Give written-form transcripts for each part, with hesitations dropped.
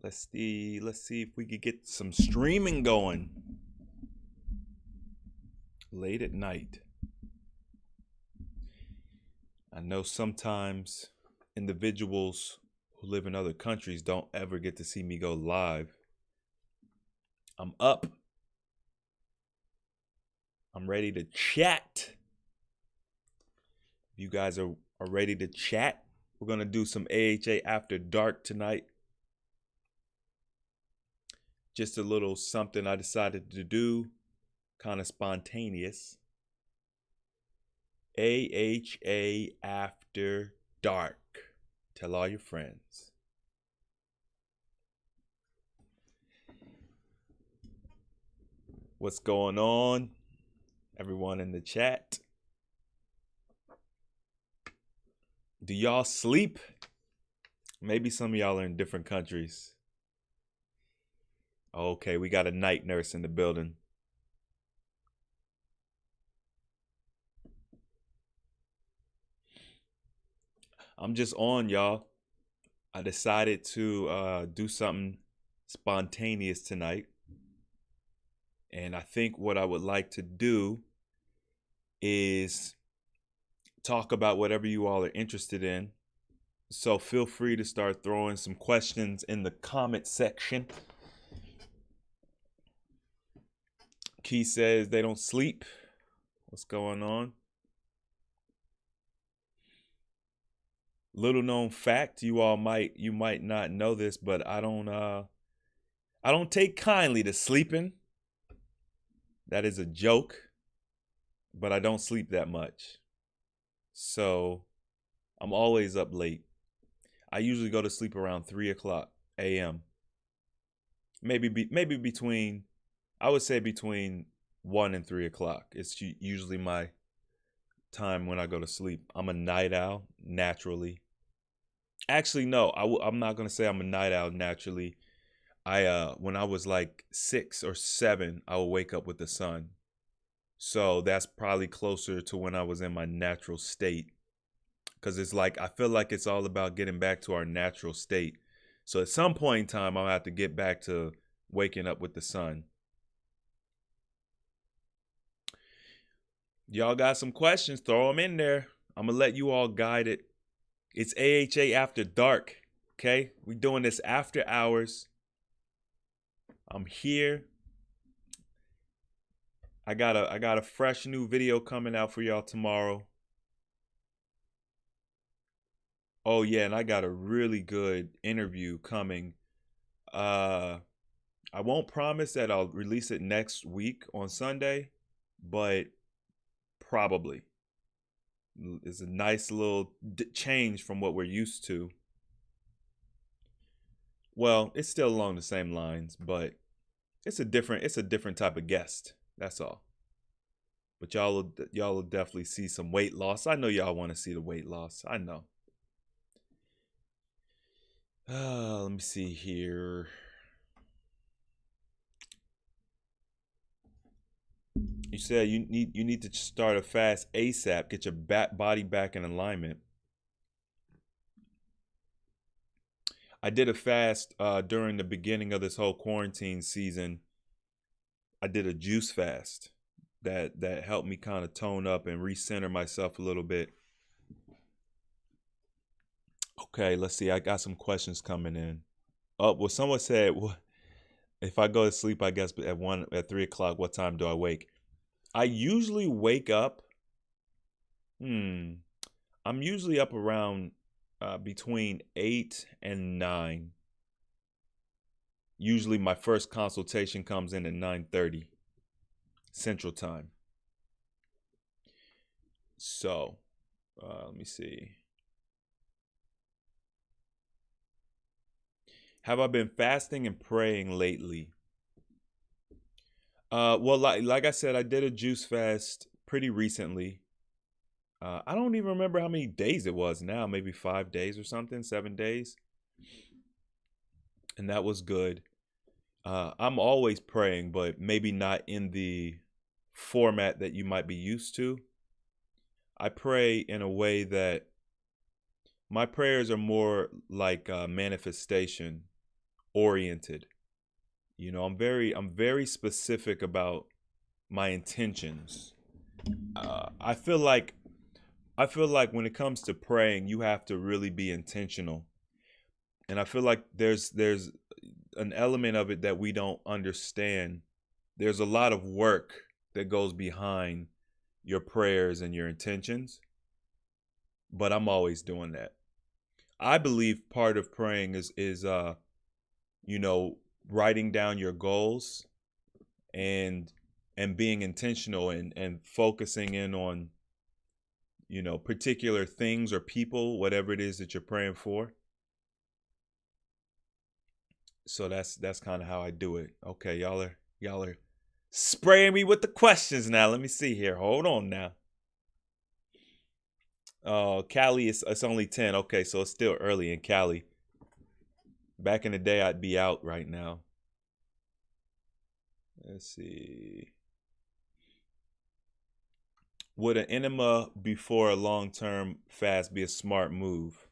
Let's see if we could get some streaming going late at night. I know sometimes individuals who live in other countries don't ever get to see me go live. I'm up. I'm ready to chat. If you guys are ready to chat, we're going to do some AHA After Dark tonight. Just a little something I decided to do, kind of spontaneous. AHA After Dark. Tell all your friends. What's going on? Everyone in the chat. Do y'all sleep? Maybe some of y'all are in different countries. Okay, we got a night nurse in the building. I'm just on, y'all. I decided to do something spontaneous tonight. And I think what I would like to do is talk about whatever you all are interested in. So feel free to start throwing some questions in the comment section. Key says they don't sleep. What's going on? Little known fact, you might not know this, but I don't take kindly to sleeping. That is a joke, but I don't sleep that much. So I'm always up late. I usually go to sleep around 3 o'clock a.m. Maybe between, I would say between 1 and 3 o'clock. It's usually my time when I go to sleep. I'm a night owl naturally. Actually, no, I'm not going to say I'm a night owl naturally. When I was like 6 or 7, I would wake up with the sun. So that's probably closer to when I was in my natural state. Because it's like, I feel like it's all about getting back to our natural state. So at some point in time, I'll have to get back to waking up with the sun. Y'all got some questions? Throw them in there. I'm going to let you all guide it. It's AHA After Dark. Okay? We're doing this after hours. I'm here. I got a fresh new video coming out for y'all tomorrow. Oh yeah, and I got a really good interview coming. I won't promise that I'll release it next week on Sunday, but probably. It's a nice little change from what we're used to. Well, it's still along the same lines, but it's a different type of guest. That's all. But y'all will definitely see some weight loss. I know y'all want to see the weight loss. I know. Let me see here. You said you need to start a fast ASAP. Get your body back in alignment. I did a fast during the beginning of this whole quarantine season. I did a juice fast that helped me kind of tone up and recenter myself a little bit. Okay, let's see. I got some questions coming in. Oh, well, someone said, well, if I go to sleep, I guess at 3 o'clock, what time do I wake? I usually wake up. I'm usually up around between 8 and 9. Usually my first consultation comes in at 9:30 Central Time. So, let me see. Have I been fasting and praying lately? Well, like I said, I did a juice fast pretty recently. I don't even remember how many days it was now, maybe 5 days or something, 7 days. And that was good. I'm always praying, but maybe not in the format that you might be used to. I pray in a way that my prayers are more like manifestation oriented. You know, I'm very specific about my intentions. I feel like when it comes to praying, you have to really be intentional. And I feel like there's an element of it that we don't understand. There's a lot of work that goes behind your prayers and your intentions, but I'm always doing that. I believe part of praying is you know, writing down your goals and being intentional and focusing in on, you know, particular things or people, whatever it is that you're praying for. So that's kind of how I do it. Okay, y'all are spraying me with the questions now. Let me see here. Hold on now. Oh, Cali, it's only 10. Okay, so it's still early in Cali. Back in the day, I'd be out right now. Let's see. Would an enema before a long-term fast be a smart move?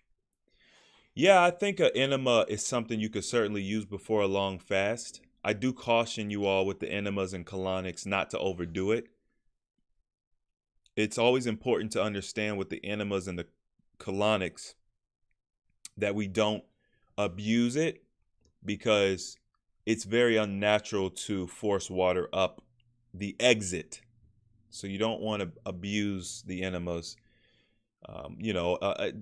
Yeah, I think an enema is something you could certainly use before a long fast. I do caution you all with the enemas and colonics not to overdo it. It's always important to understand with the enemas and the colonics that we don't abuse it, because it's very unnatural to force water up the exit. So you don't want to abuse the enemas.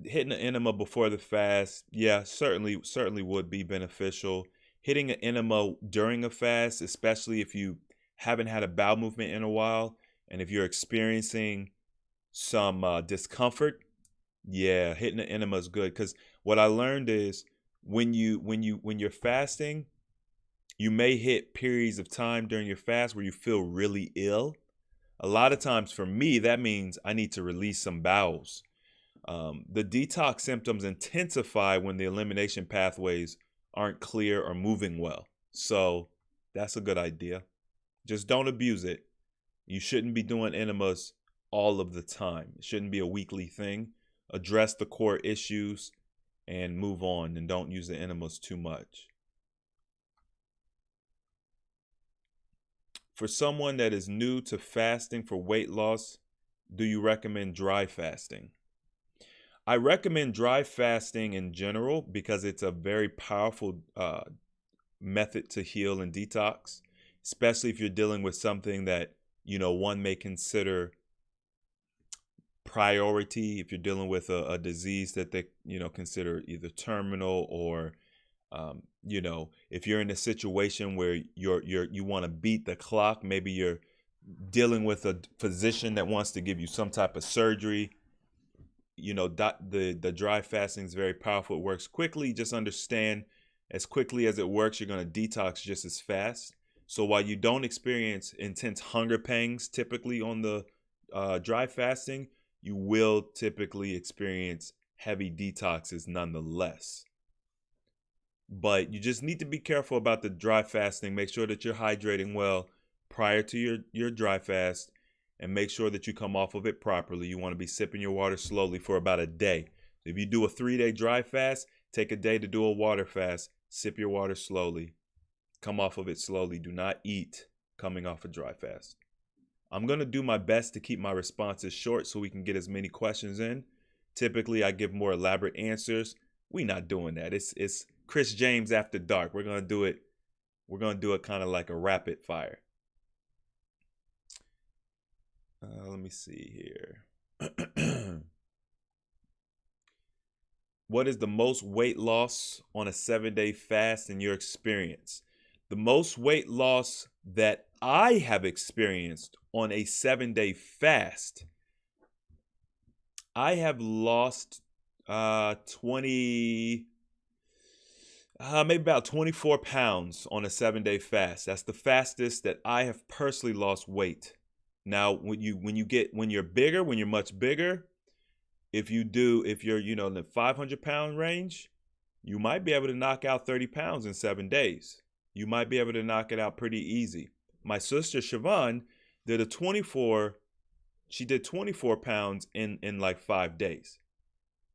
Hitting an enema before the fast, yeah, certainly would be beneficial. Hitting an enema during a fast, especially if you haven't had a bowel movement in a while, and if you're experiencing some discomfort, yeah, hitting an enema is good. Because what I learned is when you're fasting, you may hit periods of time during your fast where you feel really ill. A lot of times for me, that means I need to release some bowels. The detox symptoms intensify when the elimination pathways aren't clear or moving well. So that's a good idea. Just don't abuse it. You shouldn't be doing enemas all of the time. It shouldn't be a weekly thing. Address the core issues and move on, and don't use the enemas too much. For someone that is new to fasting for weight loss, do you recommend dry fasting? I recommend dry fasting in general because it's a very powerful method to heal and detox, especially if you're dealing with something that, you know, one may consider priority. If you're dealing with a disease that they, you know, consider either terminal or if you're in a situation where you want to beat the clock, maybe you're dealing with a physician that wants to give you some type of surgery, you know, the dry fasting is very powerful. It works quickly. Just understand, as quickly as it works, you're going to detox just as fast. So while you don't experience intense hunger pangs typically on the dry fasting, you will typically experience heavy detoxes nonetheless. But you just need to be careful about the dry fasting. Make sure that you're hydrating well prior to your dry fast, and make sure that you come off of it properly. You want to be sipping your water slowly for about a day. If you do a 3-day dry fast, take a day to do a water fast. Sip your water slowly. Come off of it slowly. Do not eat coming off a dry fast. I'm going to do my best to keep my responses short so we can get as many questions in. Typically, I give more elaborate answers. We're not doing that. It's Chris James after dark. We're going to do it. We're going to do it kind of like a rapid fire. Let me see here. What is the most weight loss on a 7-day fast in your experience? The most weight loss that I have experienced on a 7-day fast, I have lost 20, maybe about 24 pounds on a 7-day fast. That's the fastest that I have personally lost weight. Now, when you're bigger, when you're much bigger, if you're, you know, in the 500-pound range, you might be able to knock out 30 pounds in 7 days. You might be able to knock it out pretty easy. My sister Siobhan did a 24, she did 24 pounds in like 5 days.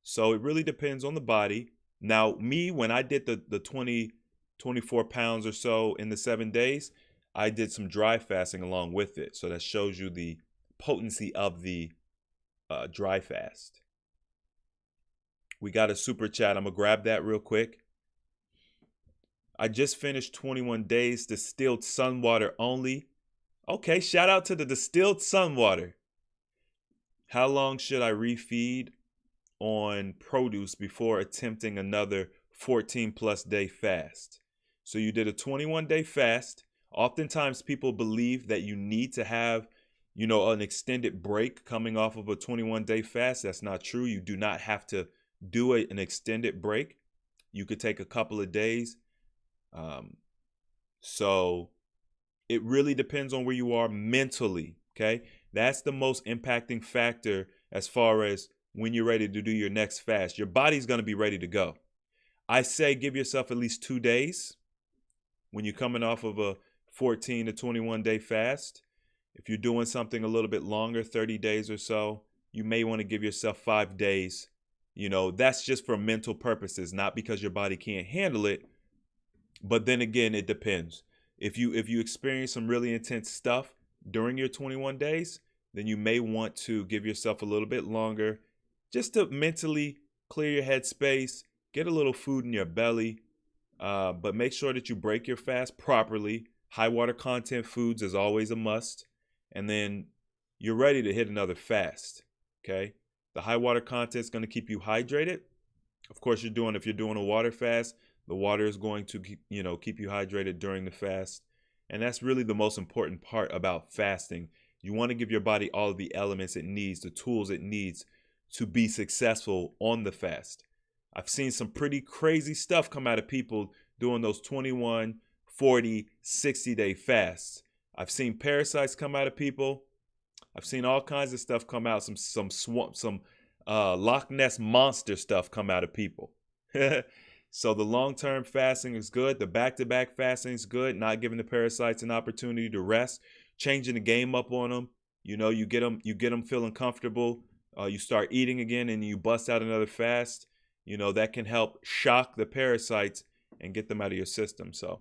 So it really depends on the body. Now, me, when I did the 24 pounds or so in the 7 days, I did some dry fasting along with it. So that shows you the potency of the dry fast. We got a super chat. I'm going to grab that real quick. I just finished 21 days distilled sun water only. Okay, shout out to the distilled sun water. How long should I refeed on produce before attempting another 14 plus day fast? So you did a 21-day fast. Oftentimes people believe that you need to have, an extended break coming off of a 21-day fast. That's not true. You do not have to do an extended break. You could take a couple of days. So it really depends on where you are mentally. Okay. That's the most impacting factor as far as when you're ready to do your next fast. Your body's going to be ready to go. I say give yourself at least 2 days when you're coming off of a 14 to 21 day fast. If you're doing something a little bit longer, 30 days or so, you may want to give yourself 5 days. That's just for mental purposes, not because your body can't handle it. But then again, it depends. If you experience some really intense stuff during your 21 days, then you may want to give yourself a little bit longer just to mentally clear your headspace, get a little food in your belly, but make sure that you break your fast properly. High water content foods is always a must. And then you're ready to hit another fast, okay? The high water content is going to keep you hydrated. Of course, if you're doing a water fast, the water is going to keep you hydrated during the fast. And that's really the most important part about fasting. You want to give your body all of the elements it needs, the tools it needs to be successful on the fast. I've seen some pretty crazy stuff come out of people doing those 21, 40, 60-day fasts. I've seen parasites come out of people. I've seen all kinds of stuff come out, some Loch Ness monster stuff come out of people. So the long-term fasting is good. The back-to-back fasting is good. Not giving the parasites an opportunity to rest, changing the game up on them. You get them feeling comfortable. You start eating again, and you bust out another fast. That can help shock the parasites and get them out of your system. So,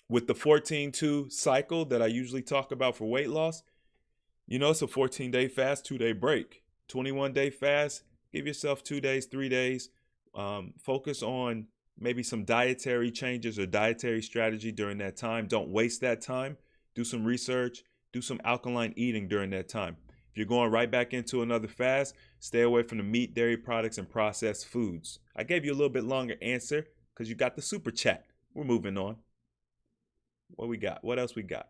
with the 14-2 cycle that I usually talk about for weight loss, it's a 14-day fast, 2-day break. 21-day fast, give yourself 2 days, 3 days. Focus on maybe some dietary changes or dietary strategy during that time. Don't waste that time. Do some research. Do some alkaline eating during that time. If you're going right back into another fast, stay away from the meat, dairy products, and processed foods. I gave you a little bit longer answer because you got the super chat. We're moving on. What we got? What else we got?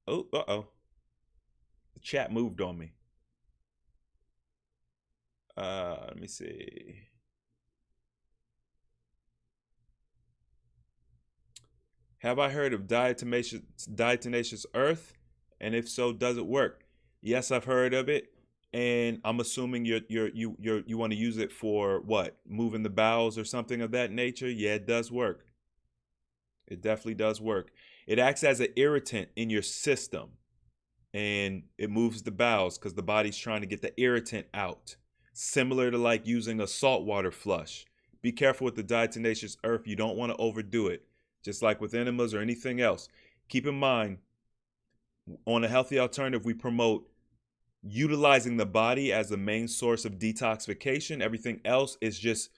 Oh, the chat moved on me. Let me see. Have I heard of Diatomaceous Earth? And if so, does it work? Yes, I've heard of it. And I'm assuming you want to use it for what? Moving the bowels or something of that nature? Yeah, it does work. It definitely does work. It acts as an irritant in your system. And it moves the bowels because the body's trying to get the irritant out. Similar to like using a saltwater flush. Be careful with the Diatomaceous Earth. You don't want to overdo it. Just like with enemas or anything else. Keep in mind, on a healthy alternative, we promote utilizing the body as the main source of detoxification. Everything else is just,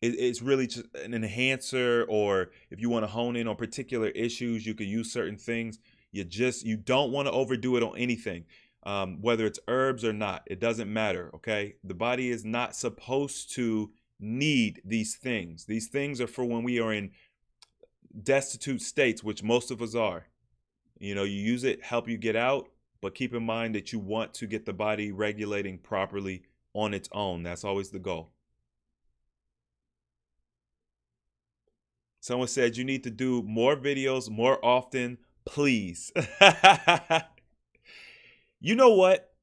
it's really just an enhancer, or if you want to hone in on particular issues, you could use certain things. You don't want to overdo it on anything, whether it's herbs or not. It doesn't matter, okay? The body is not supposed to need these things. These things are for when we are in destitute states, which most of us are. You use it, help you get out. But keep in mind that you want to get the body regulating properly on its own. That's always the goal. Someone said you need to do more videos more often, please. You know what?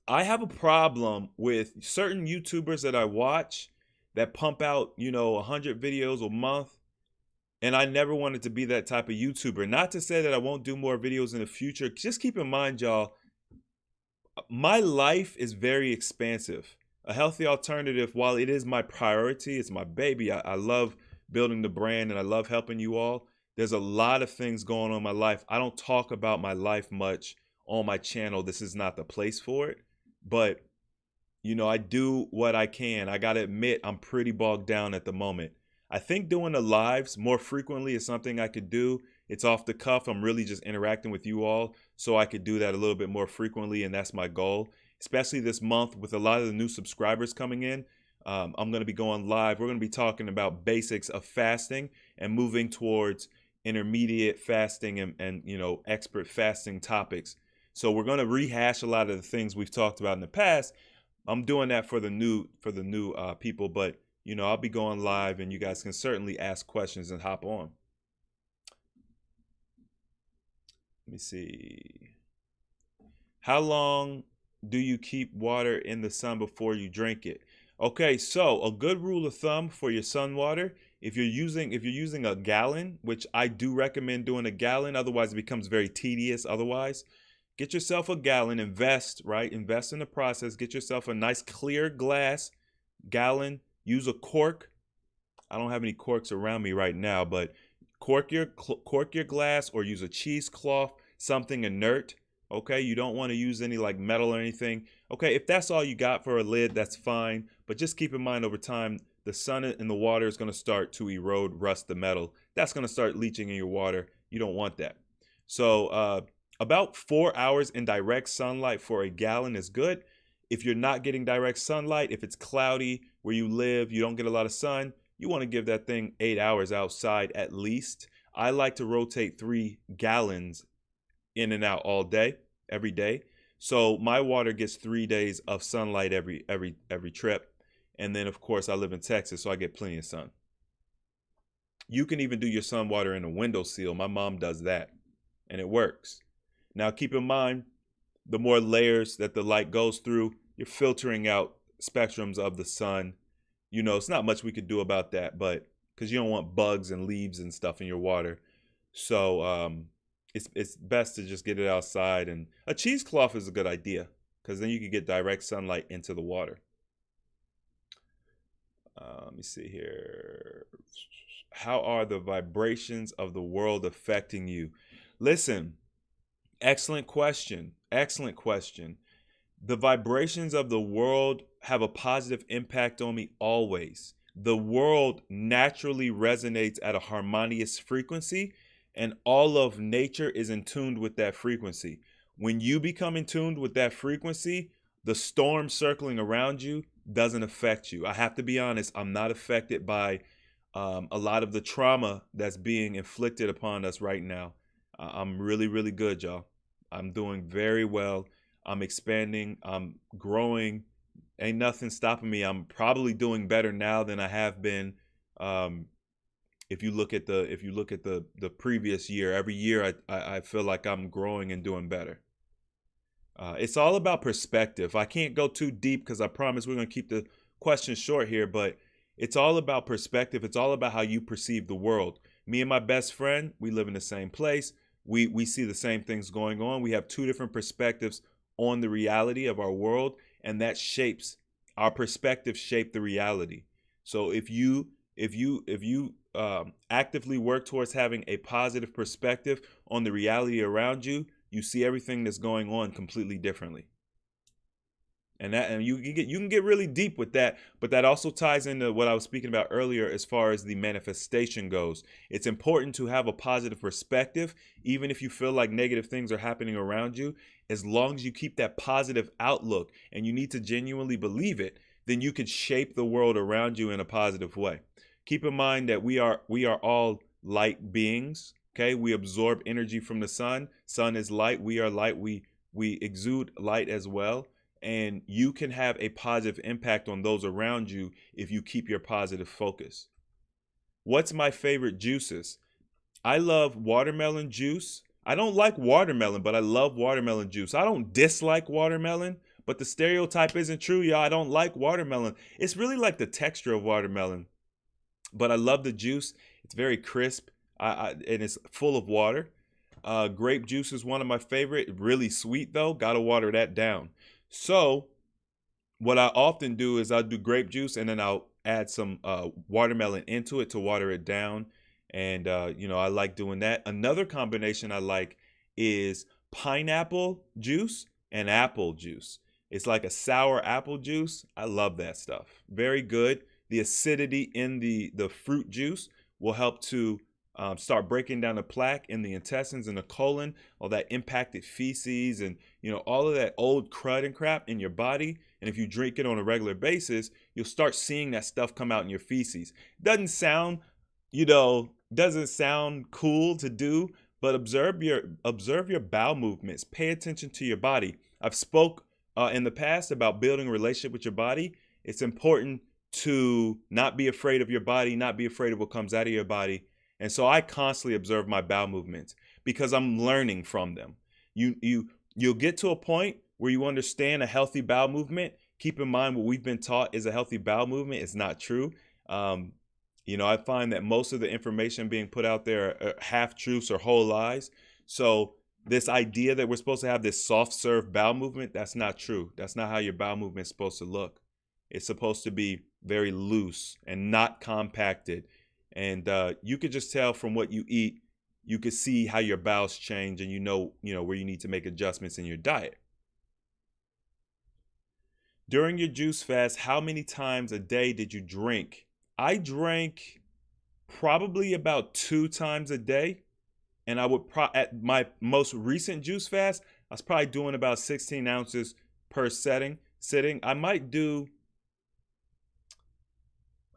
I have a problem with certain YouTubers that I watch that pump out, 100 videos a month. And I never wanted to be that type of YouTuber. Not to say that I won't do more videos in the future. Just keep in mind, y'all, my life is very expansive. A healthy alternative, while it is my priority, it's my baby. I love building the brand and I love helping you all. There's a lot of things going on in my life. I don't talk about my life much on my channel. This is not the place for it. But, you know, I do what I can. I got to admit, I'm pretty bogged down at the moment. I think doing the lives more frequently is something I could do. It's off the cuff. I'm really just interacting with you all, so I could do that a little bit more frequently, and that's my goal. Especially this month with a lot of the new subscribers coming in. I'm going to be going live. We're going to be talking about basics of fasting and moving towards intermediate fasting and you know, expert fasting topics. So we're going to rehash a lot of the things we've talked about in the past. I'm doing that for the new people, but you know, I'll be going live and you guys can certainly ask questions and hop on. Let me see. How long do you keep water in the sun before you drink it? Okay, so a good rule of thumb for your sun water, if you're using a gallon, which I do recommend doing a gallon, otherwise it becomes very tedious otherwise. Get yourself a gallon, invest in the process, get yourself a nice clear glass gallon, use a cork. I don't have any corks around me right now, but cork your glass or use a cheesecloth, something inert. Okay, you don't want to use any like metal or anything. Okay, if that's all you got for a lid, that's fine. But just keep in mind over time, the sun in the water is going to start to erode, rust the metal. That's going to start leaching in your water. You don't want that. So about 4 hours in direct sunlight for a gallon is good. If you're not getting direct sunlight, if it's cloudy where you live, you don't get a lot of sun, you want to give that thing 8 hours outside at least. I like to rotate 3 gallons in and out all day, every day. So my water gets 3 days of sunlight every trip. And then of course I live in Texas, so I get plenty of sun. You can even do your sun water in a windowsill. My mom does that and it works. Now keep in mind, the more layers that the light goes through, you're filtering out spectrums of the sun. You know, it's not much we could do about that, but because you don't want bugs and leaves and stuff in your water. So it's best to just get it outside, and a cheesecloth is a good idea because then you can get direct sunlight into the water. Let me see here. How are the vibrations of the world affecting you? Listen, excellent question. Excellent question. The vibrations of the world have a positive impact on me always. The world naturally resonates at a harmonious frequency, and all of nature is in tune with that frequency. When you become in tune with that frequency, the storm circling around you doesn't affect you. I have to be honest, I'm not affected by a lot of the trauma that's being inflicted upon us right now. I'm really, really good, y'all. I'm doing very well. I'm expanding. I'm growing. Ain't nothing stopping me. I'm probably doing better now than I have been. If you look at the previous year, every year I feel like I'm growing and doing better. It's all about perspective. I can't go too deep because I promise we're going to keep the questions short here, but it's all about perspective. It's all about how you perceive the world. Me and my best friend, we live in the same place. We see the same things going on. We have 2 different perspectives on the reality of our world, and that shapes our perspective, shape the reality. So if you actively work towards having a positive perspective on the reality around you, you see everything that's going on completely differently. And you can get really deep with that, but that also ties into what I was speaking about earlier as far as the manifestation goes. It's important to have a positive perspective, even if you feel like negative things are happening around you. As long as you keep that positive outlook, and you need to genuinely believe it, then you can shape the world around you in a positive way. Keep in mind that we are all light beings. Okay, we absorb energy from the sun. Sun is light. We are light. We exude light as well. And you can have a positive impact on those around you if you keep your positive focus. What's my favorite juices? I love watermelon juice. I don't like watermelon, but I love watermelon juice. I don't dislike watermelon, but the stereotype isn't true, y'all. I don't like watermelon. It's really like the texture of watermelon, but I love the juice. It's very crisp, and it's full of water. Grape juice is one of my favorite. Really sweet though. Gotta water that down. So what I often do is I'll do grape juice and then I'll add some watermelon into it to water it down. And I like doing that. Another combination I like is pineapple juice and apple juice. It's like a sour apple juice. I love that stuff. Very good. The acidity in the fruit juice will help to start breaking down the plaque in the intestines and the colon, all that impacted feces and all of that old crud and crap in your body. And if you drink it on a regular basis, you'll start seeing that stuff come out in your feces. Doesn't sound cool to do, but observe your bowel movements. Pay attention to your body. I've spoke in the past about building a relationship with your body. It's important to not be afraid of your body, not be afraid of what comes out of your body. And so I constantly observe my bowel movements because I'm learning from them. You'll get to a point where you understand a healthy bowel movement. Keep in mind what we've been taught is a healthy bowel movement. It's not true. I find that most of the information being put out there are half truths or whole lies. So this idea that we're supposed to have this soft serve bowel movement, that's not true. That's not how your bowel movement is supposed to look. It's supposed to be very loose and not compacted. And you could just tell from what you eat, you could see how your bowels change, and where you need to make adjustments in your diet. During your juice fast, how many times a day did you drink? I drank probably about 2 times a day. And I would at my most recent juice fast, I was probably doing about 16 ounces per sitting. I might do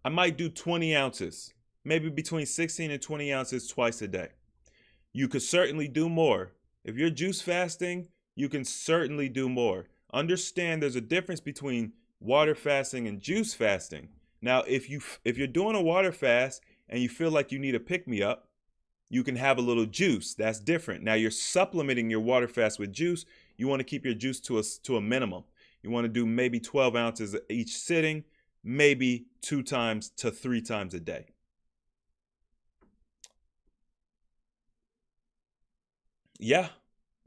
20 ounces, maybe between 16 and 20 ounces twice a day. You could certainly do more. If you're juice fasting, you can certainly do more. Understand there's a difference between water fasting and juice fasting. Now, if you're doing a water fast and you feel like you need a pick-me-up, you can have a little juice. That's different. Now, you're supplementing your water fast with juice. You want to keep your juice to a minimum. You want to do maybe 12 ounces each sitting, maybe 2 times to 3 times a day. Yeah,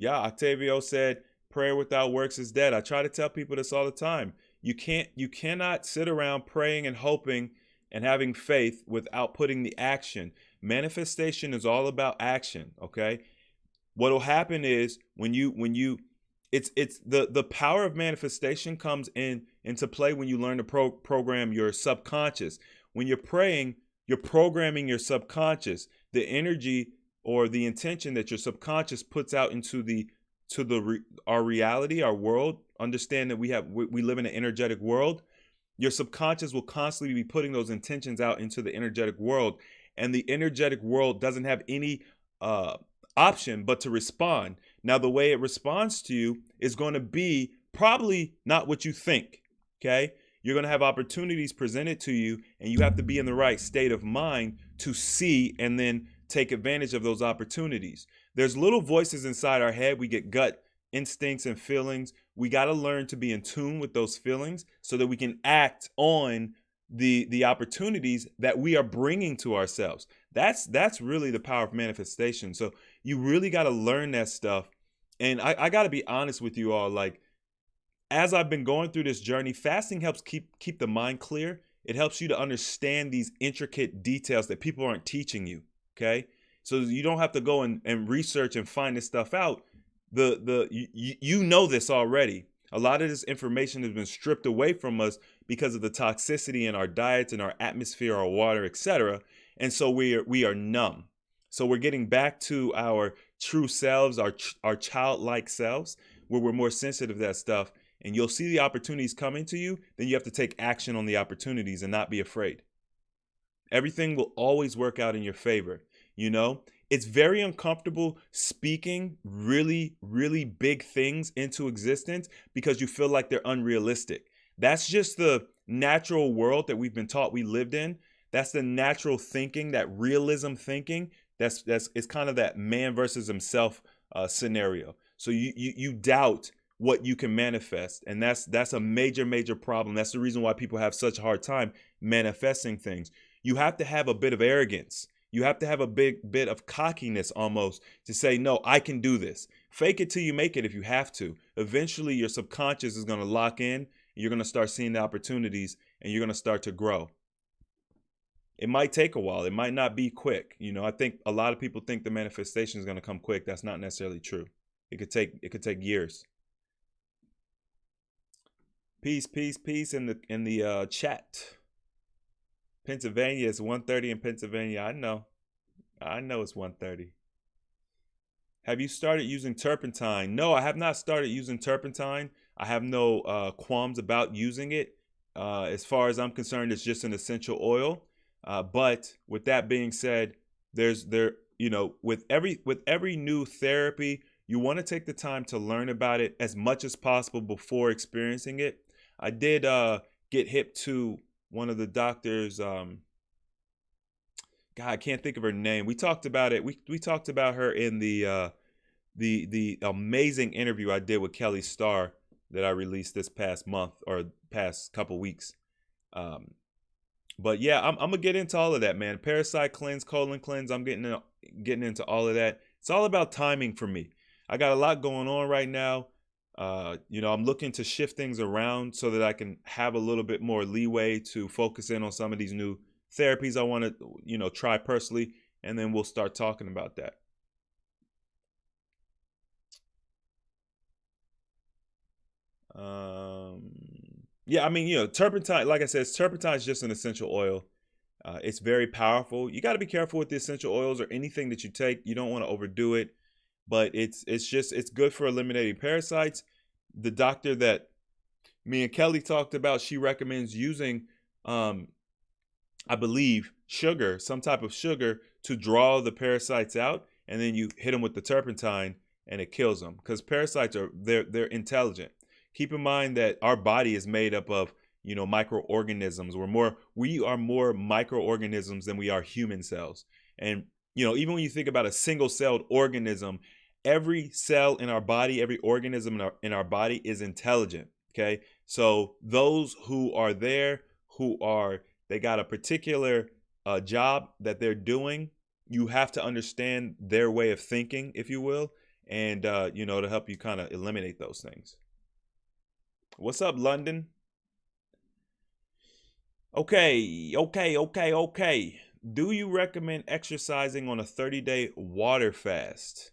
Octavio said, prayer without works is dead. I try to tell people this all the time. You cannot sit around praying and hoping and having faith without putting the action. Manifestation is all about action, okay? What'll happen is it's the power of manifestation comes into play when you learn to program your subconscious. When you're praying, you're programming your subconscious. The energy or the intention that your subconscious puts out into our reality, our world. Understand that we live in an energetic world. Your subconscious will constantly be putting those intentions out into the energetic world, and the energetic world doesn't have any option but to respond. Now, the way it responds to you is going to be probably not what you think, okay? You're going to have opportunities presented to you, and you have to be in the right state of mind to see and then take advantage of those opportunities. There's little voices inside our head. We get gut instincts and feelings. We got to learn to be in tune with those feelings so that we can act on the opportunities that we are bringing to ourselves. That's really the power of manifestation. So you really got to learn that stuff. And I got to be honest with you all, like, as I've been going through this journey, fasting helps keep the mind clear. It helps you to understand these intricate details that people aren't teaching you, okay? So you don't have to go and research and find this stuff out. You know this already. A lot of this information has been stripped away from us because of the toxicity in our diets and our atmosphere, our water, etc. And so we are numb. So we're getting back to our true selves, our childlike selves, where we're more sensitive to that stuff. And you'll see the opportunities coming to you. Then you have to take action on the opportunities and not be afraid. Everything will always work out in your favor. It's very uncomfortable speaking really, really big things into existence because you feel like they're unrealistic. That's just the natural world that we've been taught we lived in. That's the natural thinking, that realism thinking. It's kind of that man versus himself scenario. So you doubt what you can manifest, and that's a major problem. That's the reason why people have such a hard time manifesting things. You have to have a bit of arrogance. You have to have a big bit of cockiness almost to say, no, I can do this. Fake it till you make it if you have to. Eventually, your subconscious is going to lock in. And you're going to start seeing the opportunities, and you're going to start to grow. It might take a while. It might not be quick. I think a lot of people think the manifestation is going to come quick. That's not necessarily true. It could take years. Peace in the chat. Pennsylvania is 1:30 in Pennsylvania. I know it's 1:30. Have you started using turpentine? No, I have not started using turpentine. I have no qualms about using it. As far as I'm concerned, it's just an essential oil. But with that being said, with every new therapy, you want to take the time to learn about it as much as possible before experiencing it. I did get hip to one of the doctors. God, I can't think of her name. We talked about it. We talked about her in the amazing interview I did with Kelly Starr that I released this past month or past couple weeks. But yeah, I'm gonna get into all of that, man. Parasite cleanse, colon cleanse. I'm getting into all of that. It's all about timing for me. I got a lot going on right now. I'm looking to shift things around so that I can have a little bit more leeway to focus in on some of these new therapies I want to, try personally, and then we'll start talking about that. Turpentine, like I said, turpentine is just an essential oil. It's very powerful. You got to be careful with the essential oils or anything that you take. You don't want to overdo it, but it's good for eliminating parasites. The doctor that me and Kelly talked about, she recommends using, I believe, sugar, some type of sugar to draw the parasites out, and then you hit them with the turpentine and it kills them, because parasites they're intelligent. Keep in mind that our body is made up of, microorganisms. We are more microorganisms than we are human cells. And, even when you think about a single-celled organism, every cell in our body, every organism in our body is intelligent. Okay. So those who are there, they got a particular job that they're doing, you have to understand their way of thinking, if you will, and, to help you kind of eliminate those things. What's up, London? Okay. Do you recommend exercising on a 30-day water fast?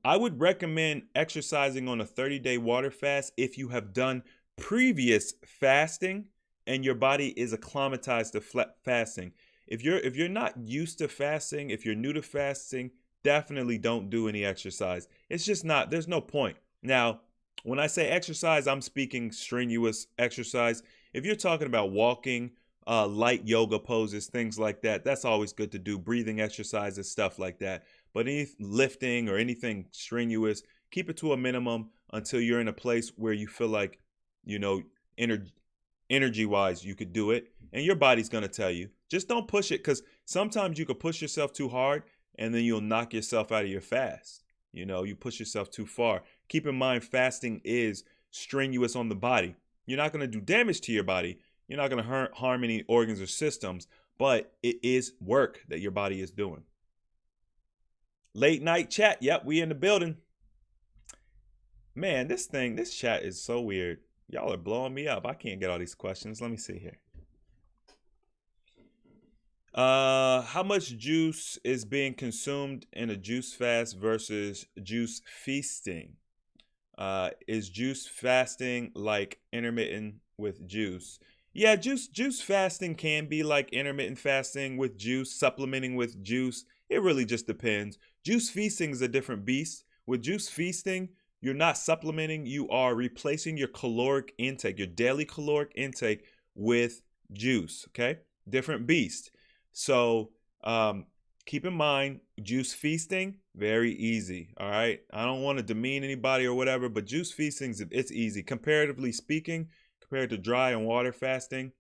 I would recommend exercising on a 30-day water fast if you have done previous fasting and your body is acclimatized to fasting. If you're not used to fasting, if you're new to fasting, definitely don't do any exercise. It's just there's no point. Now, when I say exercise, I'm speaking strenuous exercise. If you're talking about walking, light yoga poses, things like that, that's always good to do. Breathing exercises, stuff like that. But any lifting or anything strenuous, keep it to a minimum until you're in a place where you feel like, energy-wise, you could do it. And your body's going to tell you. Just don't push it, because sometimes you could push yourself too hard and then you'll knock yourself out of your fast. You push yourself too far. Keep in mind, fasting is strenuous on the body. You're not going to do damage to your body. You're not going to harm any organs or systems, but it is work that your body is doing. Late night chat. Yep, we in the building. Man, this chat is so weird. Y'all are blowing me up. I can't get all these questions. Let me see here. How much juice is being consumed in a juice fast versus juice feasting? Is juice fasting like intermittent with juice? Yeah, juice fasting can be like intermittent fasting with juice, supplementing with juice. It really just depends. Juice feasting is a different beast. With juice feasting, you're not supplementing, you are replacing your caloric intake, your daily caloric intake with juice, okay? Different beast. So keep in mind, juice feasting, very easy, all right? I don't want to demean anybody or whatever, but juice feasting, it's easy, comparatively speaking, compared to dry and water fasting.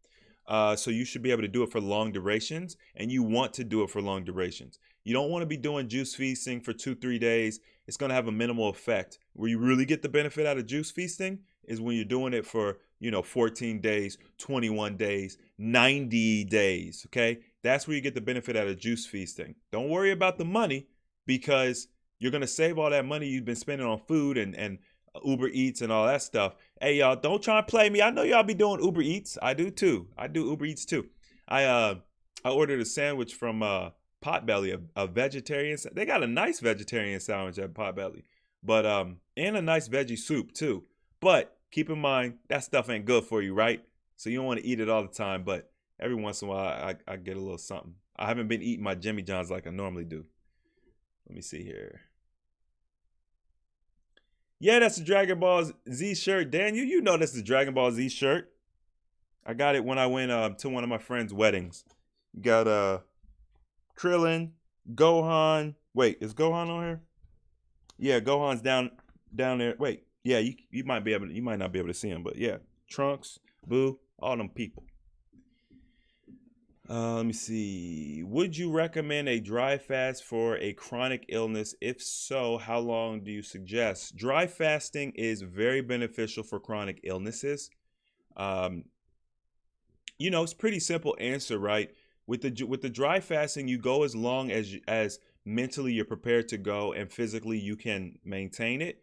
So you should be able to do it for long durations, and you want to do it for long durations. You don't want to be doing juice feasting for 2-3 days. It's going to have a minimal effect. Where you really get the benefit out of juice feasting is when you're doing it for, 14 days, 21 days, 90 days, okay? That's where you get the benefit out of juice feasting. Don't worry about the money, because you're going to save all that money you've been spending on food and Uber Eats and all that stuff. Hey, y'all, don't try and play me. I know y'all be doing Uber Eats. I do too. I do Uber Eats too. I ordered a sandwich from Potbelly, a vegetarian. They got a nice vegetarian sandwich at Potbelly, but and a nice veggie soup too. But keep in mind, that stuff ain't good for you, right? So you don't want to eat it all the time, but every once in a while I get a little something. I haven't been eating my Jimmy John's like I normally do. Let me see here. Yeah, that's the Dragon Ball Z shirt. Daniel, you know that's the Dragon Ball Z shirt. I got it when I went to one of my friends' weddings. You got Krillin, Gohan. Wait, is Gohan on here? Yeah, Gohan's down there. Wait, yeah, you might not be able to see him, but yeah, Trunks, Boo, all them people. Let me see. Would you recommend a dry fast for a chronic illness? If so, how long do you suggest? Dry fasting is very beneficial for chronic illnesses. It's pretty simple answer, right? With the dry fasting, you go as long as mentally you're prepared to go and physically you can maintain it.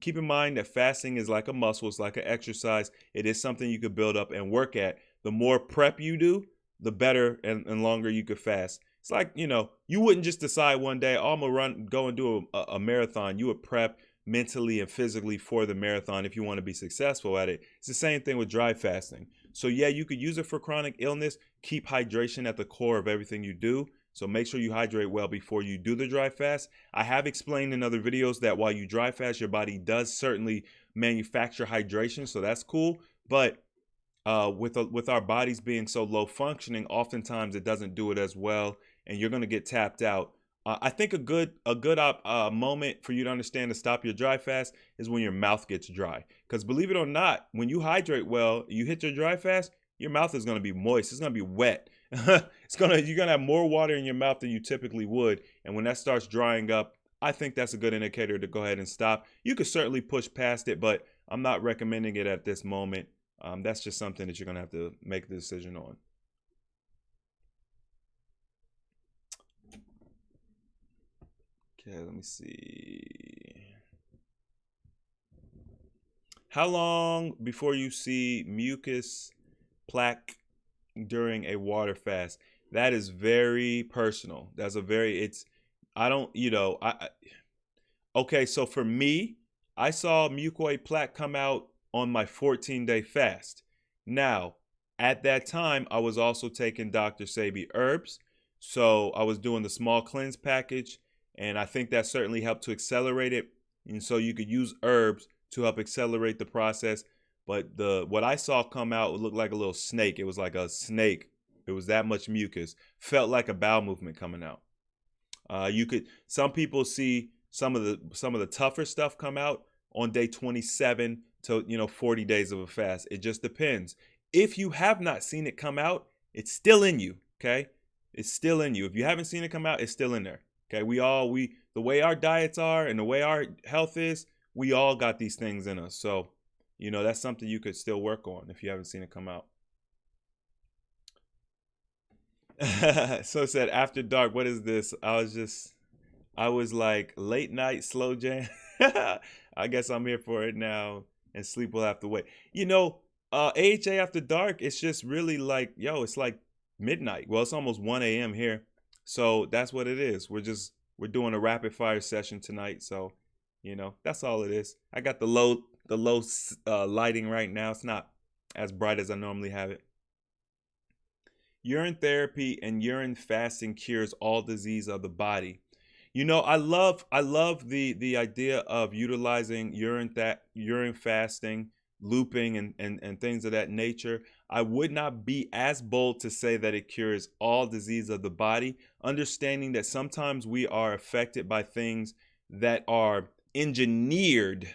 Keep in mind that fasting is like a muscle, it's like an exercise. It is something you could build up and work at. The more prep you do, the better and longer you could fast. It's like, you wouldn't just decide one day, oh, I'm gonna go and do a marathon. You would prep mentally and physically for the marathon if you want to be successful at it. It's the same thing with dry fasting. So yeah, you could use it for chronic illness. Keep hydration at the core of everything you do. So make sure you hydrate well before you do the dry fast. I have explained in other videos that while you dry fast, your body does certainly manufacture hydration. So that's cool. But with our bodies being so low functioning, oftentimes it doesn't do it as well, and you're going to get tapped out. I think a good moment for you to understand to stop your dry fast is when your mouth gets dry. Because believe it or not, when you hydrate well, you hit your dry fast, your mouth is going to be moist. It's going to be wet. You're going to have more water in your mouth than you typically would. And when that starts drying up, I think that's a good indicator to go ahead and stop. You could certainly push past it, but I'm not recommending it at this moment. That's just something that you're going to have to make the decision on. Okay, let me see. How long before you see mucus, plaque during a water fast? That is very personal. Okay, so for me, I saw mucoid plaque come out on my 14-day fast. Now, at that time, I was also taking Dr. Sebi herbs. So I was doing the small cleanse package, and I think that certainly helped to accelerate it. And so you could use herbs to help accelerate the process. But what I saw come out, it looked like a little snake. It was like a snake. It was that much mucus. Felt like a bowel movement coming out. Some people see some of the tougher stuff come out on day 27 to 40 days of a fast. It just depends. If you have not seen it come out, it's still in you. Okay, it's still in you. If you haven't seen it come out, it's still in there. Okay, the way our diets are and the way our health is, we all got these things in us. So that's something you could still work on if you haven't seen it come out. So it said after dark. What is this? I was like late night slow jam. I guess I'm here for it now, and sleep will have to wait. AHA after dark, it's just really like, it's like midnight. Well, it's almost 1 a.m. here. So that's what it is. We're doing a rapid fire session tonight. So, that's all it is. I got the low lighting right now. It's not as bright as I normally have it. Urine therapy and urine fasting cures all disease of the body. I love the idea of utilizing urine fasting, looping, and things of that nature. I would not be as bold to say that it cures all disease of the body, understanding that sometimes we are affected by things that are engineered.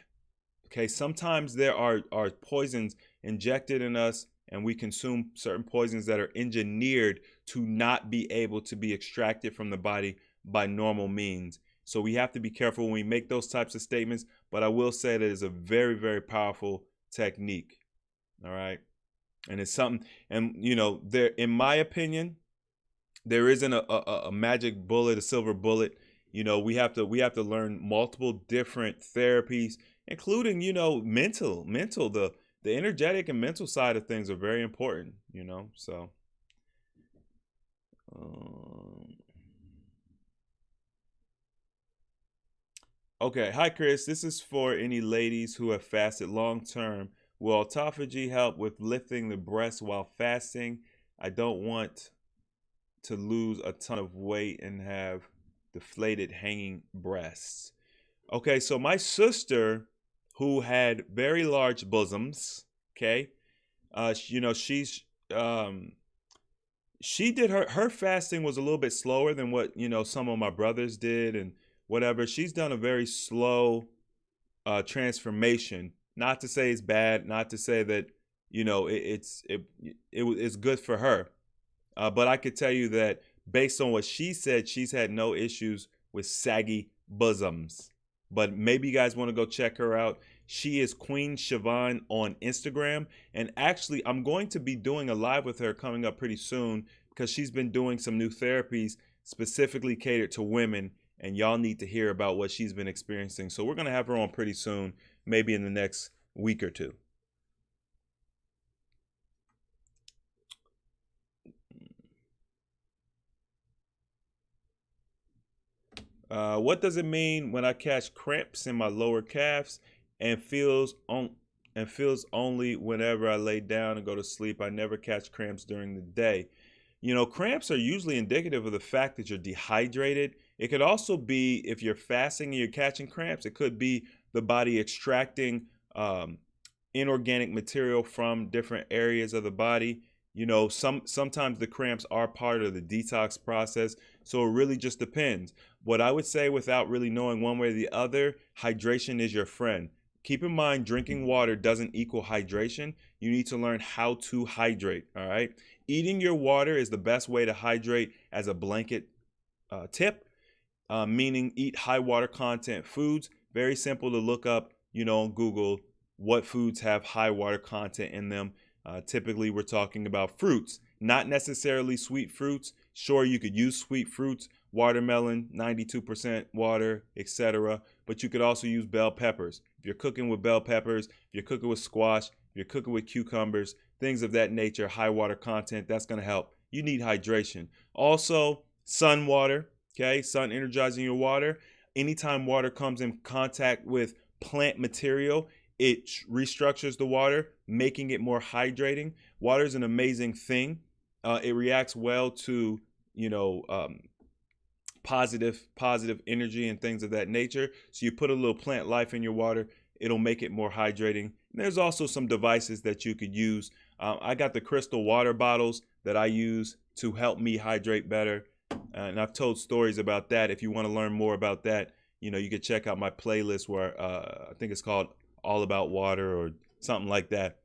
Okay, sometimes there are poisons injected in us, and we consume certain poisons that are engineered to not be able to be extracted from the body by normal means. So we have to be careful when we make those types of statements, but I will say that it's a very, very powerful technique. All right. And it's something, and there, in my opinion, there isn't a magic bullet, a silver bullet. You know, we have to learn multiple different therapies, including, mental. The energetic and mental side of things are very important. So. Um, okay, hi Chris. This is for any ladies who have fasted long term. Will autophagy help with lifting the breast while fasting? I don't want to lose a ton of weight and have deflated hanging breasts. Okay, so my sister, who had very large bosoms, okay, she's she did her fasting was a little bit slower than what some of my brothers did and whatever. She's done a very slow transformation. Not to say it's bad, not to say that it's good for her. But I could tell you that based on what she said, she's had no issues with saggy bosoms. But maybe you guys want to go check her out. She is Queen Siobhan on Instagram. And actually, I'm going to be doing a live with her coming up pretty soon because she's been doing some new therapies specifically catered to women. And y'all need to hear about what she's been experiencing. So we're going to have her on pretty soon, maybe in the next week or two. What does it mean when I catch cramps in my lower calves and feels only whenever I lay down and go to sleep? I never catch cramps during the day. Cramps are usually indicative of the fact that you're dehydrated. It could also be if you're fasting and you're catching cramps. It could be the body extracting inorganic material from different areas of the body. Sometimes the cramps are part of the detox process, so it really just depends. What I would say, without really knowing one way or the other, hydration is your friend. Keep in mind, drinking water doesn't equal hydration. You need to learn how to hydrate, all right? Eating your water is the best way to hydrate as a blanket tip, meaning eat high water content foods. Very simple to look up, on Google, what foods have high water content in them. Typically, we're talking about fruits, not necessarily sweet fruits. Sure, you could use sweet fruits, watermelon, 92% water, etc. But you could also use bell peppers. If you're cooking with bell peppers, if you're cooking with squash, if you're cooking with cucumbers, things of that nature, high water content, that's going to help. You need hydration. Also, sun water, okay? Sun energizing your water. Anytime water comes in contact with plant material, it restructures the water, making it more hydrating. Water is an amazing thing. It reacts well to, positive energy and things of that nature. So you put a little plant life in your water, it'll make it more hydrating. And there's also some devices that you could use. I got the crystal water bottles that I use to help me hydrate better. And I've told stories about that. If you want to learn more about that, you could check out my playlist where I think it's called All About Water or something like that.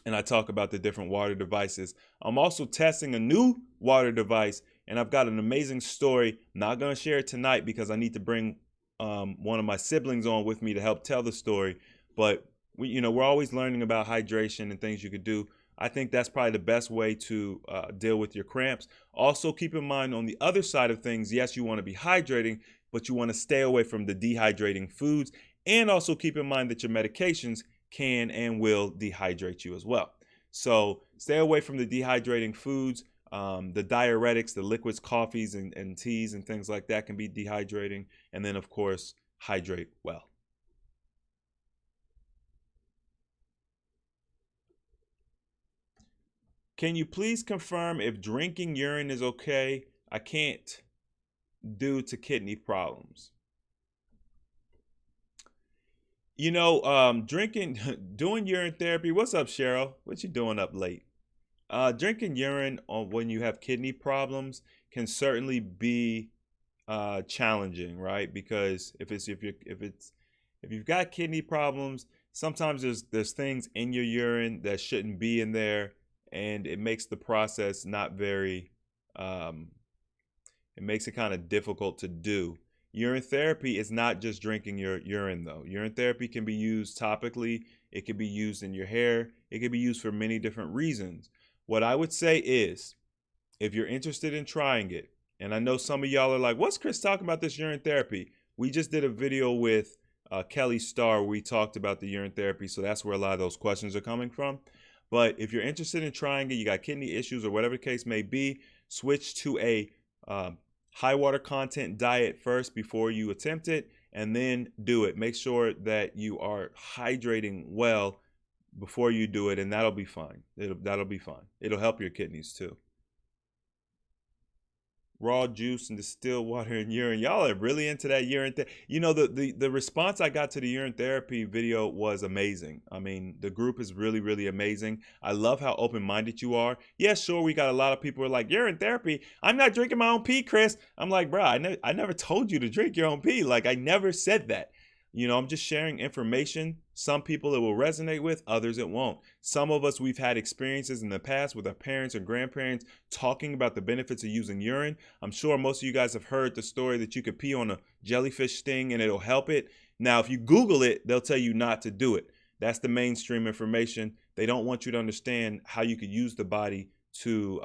And I talk about the different water devices. I'm also testing a new water device, and I've got an amazing story. Not going to share it tonight because I need to bring one of my siblings on with me to help tell the story. But we're always learning about hydration and things you could do. I think that's probably the best way to deal with your cramps. Also, keep in mind on the other side of things, yes, you want to be hydrating, but you want to stay away from the dehydrating foods. And also keep in mind that your medications can and will dehydrate you as well. So stay away from the dehydrating foods. The diuretics, the liquids, coffees, and teas and things like that can be dehydrating. And then, of course, hydrate well. Can you please confirm if drinking urine is okay? I can't due to kidney problems. Drinking, doing urine therapy. What's up, Cheryl? What you doing up late? Drinking urine when you have kidney problems can certainly be challenging, right? Because if you've got kidney problems, sometimes there's things in your urine that shouldn't be in there, and it makes the process not very. It makes it kind of difficult to do. Urine therapy is not just drinking your urine, though. Urine therapy can be used topically. It can be used in your hair. It can be used for many different reasons. What I would say is, if you're interested in trying it, and I know some of y'all are like, what's Chris talking about this urine therapy? We just did a video with Kelly Starr where we talked about the urine therapy, so that's where a lot of those questions are coming from. But if you're interested in trying it, you got kidney issues or whatever the case may be, switch to a high water content diet first before you attempt it, and then do it. Make sure that you are hydrating well before you do it, and that'll be fine. That'll be fine. It'll help your kidneys too. Raw juice and distilled water and urine. Y'all are really into that urine thing. You know, the response I got to the urine therapy video was amazing. I mean, the group is really, really amazing. I love how open-minded you are. Yeah, sure, we got a lot of people who are like, urine therapy? I'm not drinking my own pee, Chris. I'm like, bro, I never told you to drink your own pee. Like, I never said that. You know, I'm just sharing information. Some people it will resonate with, others it won't. Some of us, we've had experiences in the past with our parents and grandparents talking about the benefits of using urine. I'm sure most of you guys have heard the story that you could pee on a jellyfish sting and it'll help it. Now, if you Google it, they'll tell you not to do it. That's the mainstream information. They don't want you to understand how you could use the body to,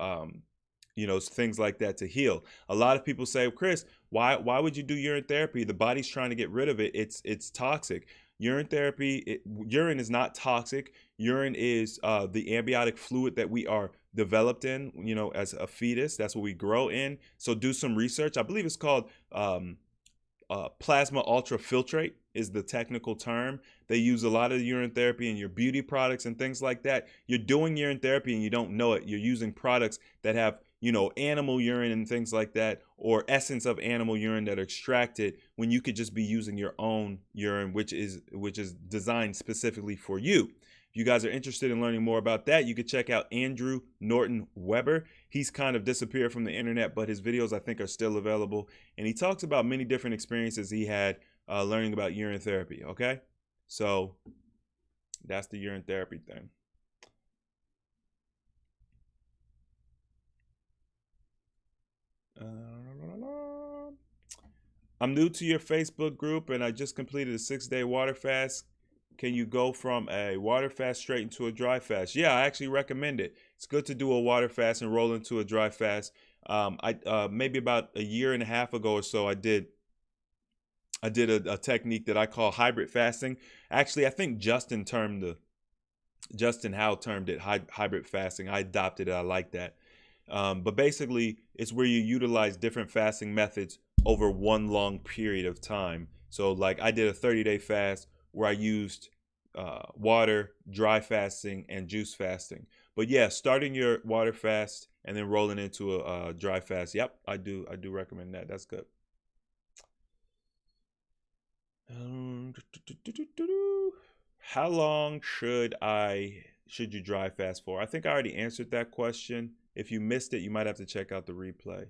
things like that to heal. A lot of people say, Chris, why would you do urine therapy? The body's trying to get rid of it. It's toxic. Urine therapy, urine is not toxic. Urine is the amniotic fluid that we are developed in, as a fetus. That's what we grow in. So do some research. I believe it's called plasma ultrafiltrate is the technical term. They use a lot of urine therapy in your beauty products and things like that. You're doing urine therapy and you don't know it. You're using products that have animal urine and things like that, or essence of animal urine that are extracted when you could just be using your own urine, which is designed specifically for you. If you guys are interested in learning more about that, you could check out Andrew Norton Weber. He's kind of disappeared from the internet, but his videos I think are still available. And he talks about many different experiences he had learning about urine therapy. Okay, so that's the urine therapy thing. I'm new to your Facebook group and I just completed a 6-day water fast. Can you go from a water fast straight into a dry fast? Yeah, I actually recommend it. It's good to do a water fast and roll into a dry fast. Maybe about a year and a half ago or so, I did a technique that I call hybrid fasting. Actually, I think Justin Howe termed it hybrid fasting. I adopted it. I like that. But basically, it's where you utilize different fasting methods over one long period of time. So like I did a 30-day fast where I used water, dry fasting, and juice fasting. But yeah, starting your water fast and then rolling into a dry fast. Yep, I do recommend that. That's good. How long should you dry fast for? I think I already answered that question. If you missed it, you might have to check out the replay.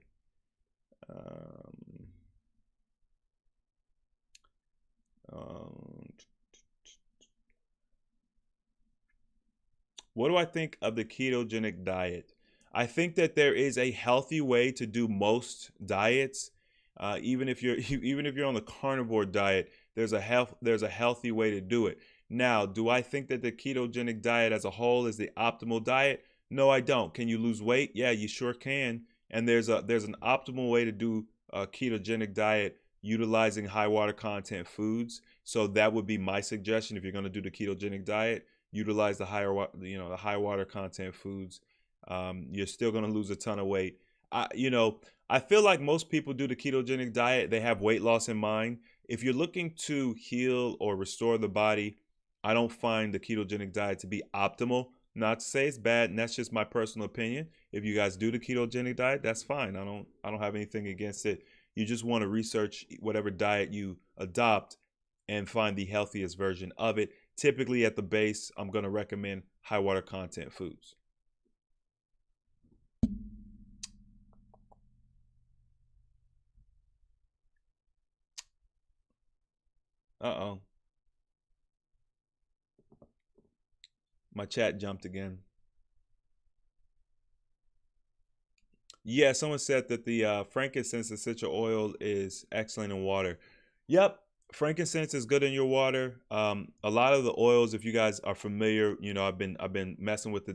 What do I think of the ketogenic diet? I think that there is a healthy way to do most diets. Even if you're on the carnivore diet, there's a healthy way to do it. Now, do I think that the ketogenic diet as a whole is the optimal diet? No, I don't. Can you lose weight? Yeah, you sure can. And there's an optimal way to do a ketogenic diet utilizing high water content foods. So that would be my suggestion if you're going to do the ketogenic diet. Utilize the high water content foods. You're still going to lose a ton of weight. I feel like most people do the ketogenic diet. They have weight loss in mind. If you're looking to heal or restore the body, I don't find the ketogenic diet to be optimal. Not to say it's bad, and that's just my personal opinion. If you guys do the ketogenic diet, that's fine. I don't have anything against it. You just want to research whatever diet you adopt and find the healthiest version of it. Typically at the base, I'm going to recommend high water content foods. Uh-oh. My chat jumped again. Yeah, someone said that the frankincense essential oil is excellent in water. Yep, frankincense is good in your water. A lot of the oils, if you guys are familiar, I've been messing with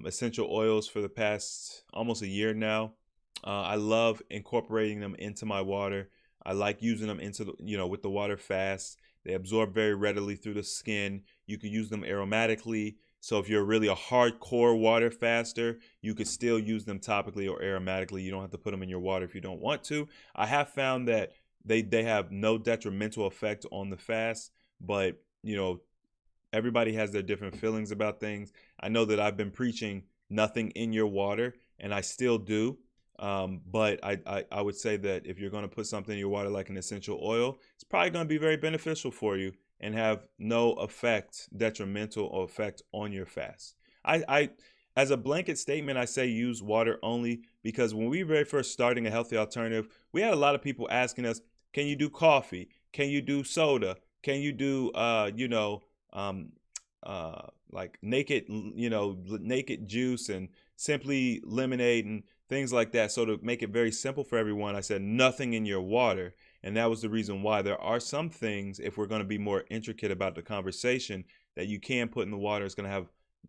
essential oils for the past almost a year now. I love incorporating them into my water. I like using them into with the water fast. They absorb very readily through the skin. You can use them aromatically. So if you're really a hardcore water faster, you could still use them topically or aromatically. You don't have to put them in your water if you don't want to. I have found that they have no detrimental effect on the fast, but everybody has their different feelings about things. I know that I've been preaching nothing in your water, and I still do. But I would say that if you're going to put something in your water like an essential oil, it's probably going to be very beneficial for you and have no detrimental effect on your fast. As a blanket statement, I say use water only, because when we were very first starting a healthy alternative, we had a lot of people asking us, can you do coffee? Can you do soda? Can you do, like naked juice and simply lemonade and things like that? So to make it very simple for everyone, I said nothing in your water. And that was the reason why there are some things, if we're going to be more intricate about the conversation, that you can put in the water. It's going to have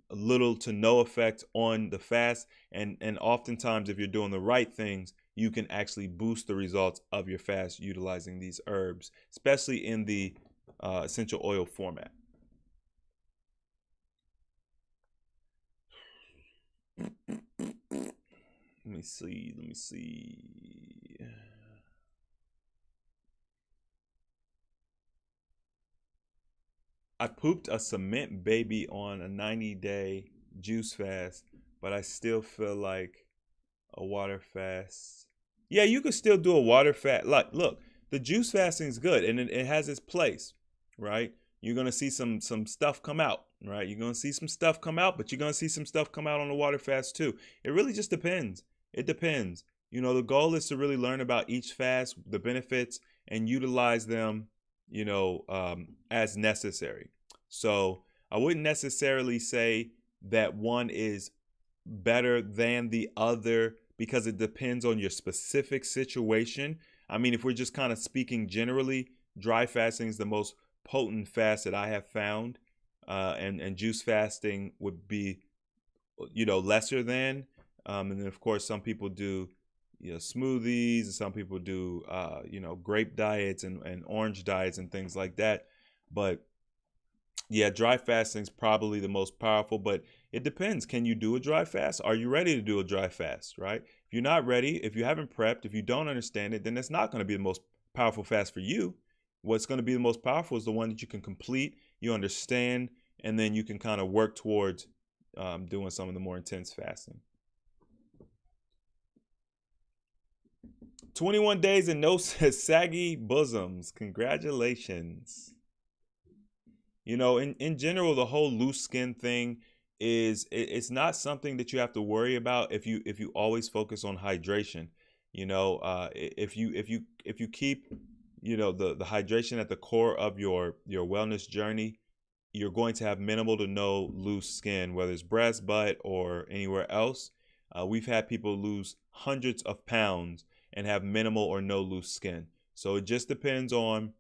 little to no effect on the fast. And oftentimes, if you're doing the right things, you can actually boost the results of your fast utilizing these herbs, especially in the essential oil format. Let me see. I pooped a cement baby on a 90-day juice fast, but I still feel like a water fast. Yeah, you could still do a water fast. Like, look, the juice fasting is good, and it has its place, right? You're gonna see some stuff come out, right? You're gonna see some stuff come out, but you're gonna see some stuff come out on the water fast too. It really just depends. It depends. The goal is to really learn about each fast, the benefits, and utilize them, as necessary. So I wouldn't necessarily say that one is better than the other, because it depends on your specific situation. I mean, if we're just kind of speaking generally, dry fasting is the most potent fast that I have found, and juice fasting would be, lesser than. And then of course some people do, smoothies, and some people do, grape diets and orange diets and things like that. But yeah, dry fasting is probably the most powerful, but it depends. Can you do a dry fast? Are you ready to do a dry fast, right? If you're not ready, if you haven't prepped, if you don't understand it, then it's not going to be the most powerful fast for you. What's going to be the most powerful is the one that you can complete, you understand, and then you can kind of work towards doing some of the more intense fasting. 21 days and no saggy bosoms. Congratulations. In general, the whole loose skin thing it's not something that you have to worry about if you always focus on hydration. If you keep the hydration at the core of your wellness journey, you're going to have minimal to no loose skin, whether it's breast, butt, or anywhere else. We've had people lose hundreds of pounds and have minimal or no loose skin. So it just depends on,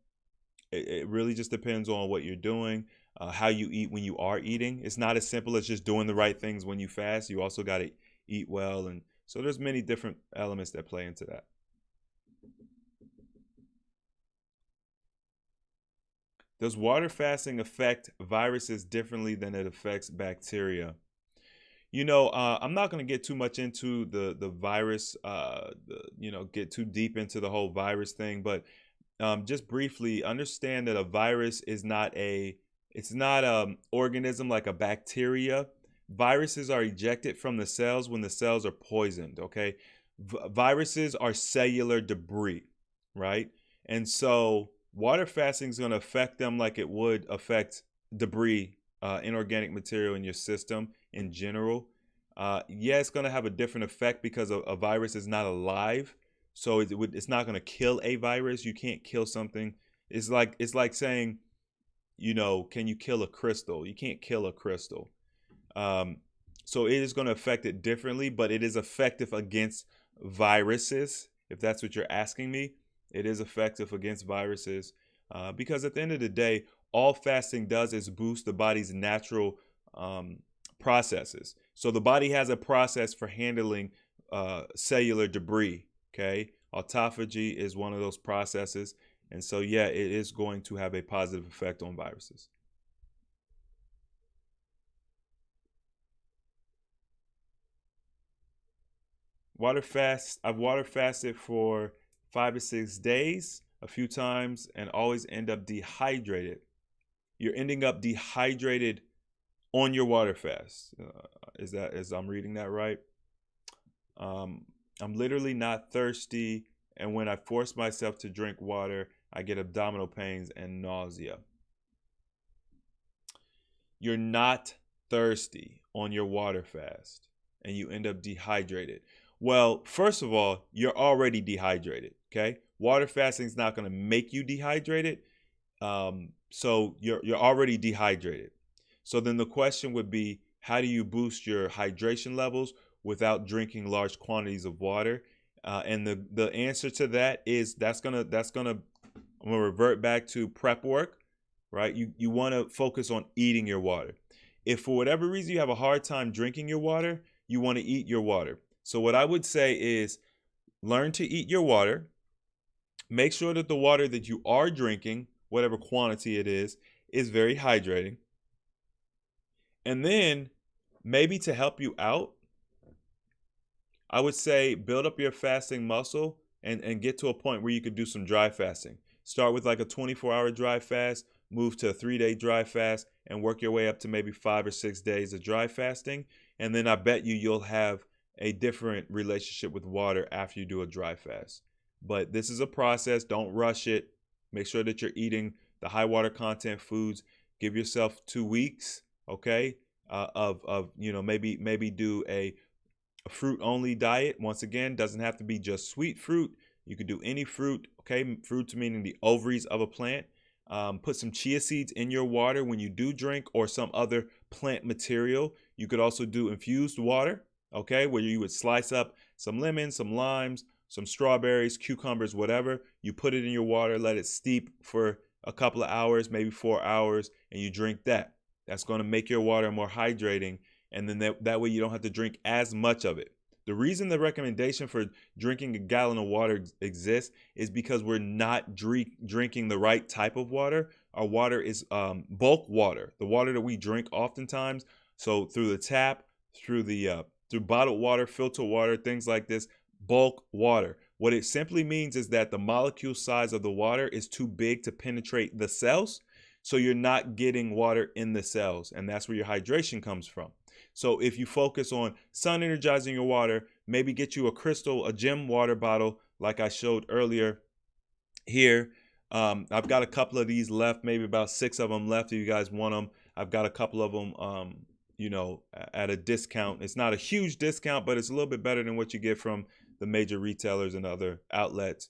it really just depends on what you're doing, how you eat when you are eating. It's not as simple as just doing the right things when you fast. You also got to eat well. And so there's many different elements that play into that. Does water fasting affect viruses differently than it affects bacteria? I'm not going to get too much into the virus, get too deep into the whole virus thing, but just briefly understand that a virus is not an organism like a bacteria. Viruses are ejected from the cells when the cells are poisoned, okay? Viruses are cellular debris, right? And so water fasting is going to affect them like it would affect debris, inorganic material in your system in general. Yeah, it's going to have a different effect because a virus is not alive. So it's not going to kill a virus. You can't kill something. It's like saying, can you kill a crystal? You can't kill a crystal. So it is going to affect it differently, but it is effective against viruses. If that's what you're asking me, it is effective against viruses, because at the end of the day, all fasting does is boost the body's natural processes. So the body has a process for handling cellular debris. Okay, autophagy is one of those processes, and so yeah, it is going to have a positive effect on viruses. Water fast. I've water fasted for 5 to 6 days a few times and always end up dehydrated. You're ending up dehydrated on your water fast. Is I'm reading that right? I'm literally not thirsty, and when I force myself to drink water, I get abdominal pains and nausea. You're not thirsty on your water fast, and you end up dehydrated. Well, first of all, you're already dehydrated, okay? Water fasting is not going to make you dehydrated, so you're already dehydrated. So then the question would be, how do you boost your hydration levels without drinking large quantities of water? And the answer to that is I'm gonna revert back to prep work, right? You want to focus on eating your water. If for whatever reason you have a hard time drinking your water, you want to eat your water. So what I would say is learn to eat your water. Make sure that the water that you are drinking, whatever quantity it is very hydrating. And then maybe to help you out, I would say build up your fasting muscle and get to a point where you could do some dry fasting. Start with like a 24-hour dry fast, move to a 3-day dry fast, and work your way up to maybe 5 or 6 days of dry fasting. And then I bet you'll have a different relationship with water after you do a dry fast. But this is a process. Don't rush it. Make sure that you're eating the high water content foods. Give yourself 2 weeks, okay, maybe do a fruit only diet. Once again, doesn't have to be just sweet fruit. You could do any fruit, okay? Fruits meaning the ovaries of a plant. Put some chia seeds in your water when you do drink, or some other plant material. You could also do infused water, okay, where you would slice up some lemons, some limes, some strawberries, cucumbers, whatever. You put it in your water, let it steep for a couple of hours, maybe 4 hours, and you drink that. That's going to make your water more hydrating, and then that way you don't have to drink as much of it. The reason the recommendation for drinking a gallon of water exists is because we're not drinking the right type of water. Our water is bulk water, the water that we drink oftentimes. So through the tap, through bottled water, filtered water, things like this, bulk water. What it simply means is that the molecule size of the water is too big to penetrate the cells. So you're not getting water in the cells, and that's where your hydration comes from. So if you focus on sun energizing your water, maybe get you a gem water bottle like I showed earlier here. I've got a couple of these left, maybe about 6 of them left if you guys want them. I've got a couple of them, at a discount. It's not a huge discount, but it's a little bit better than what you get from the major retailers and other outlets.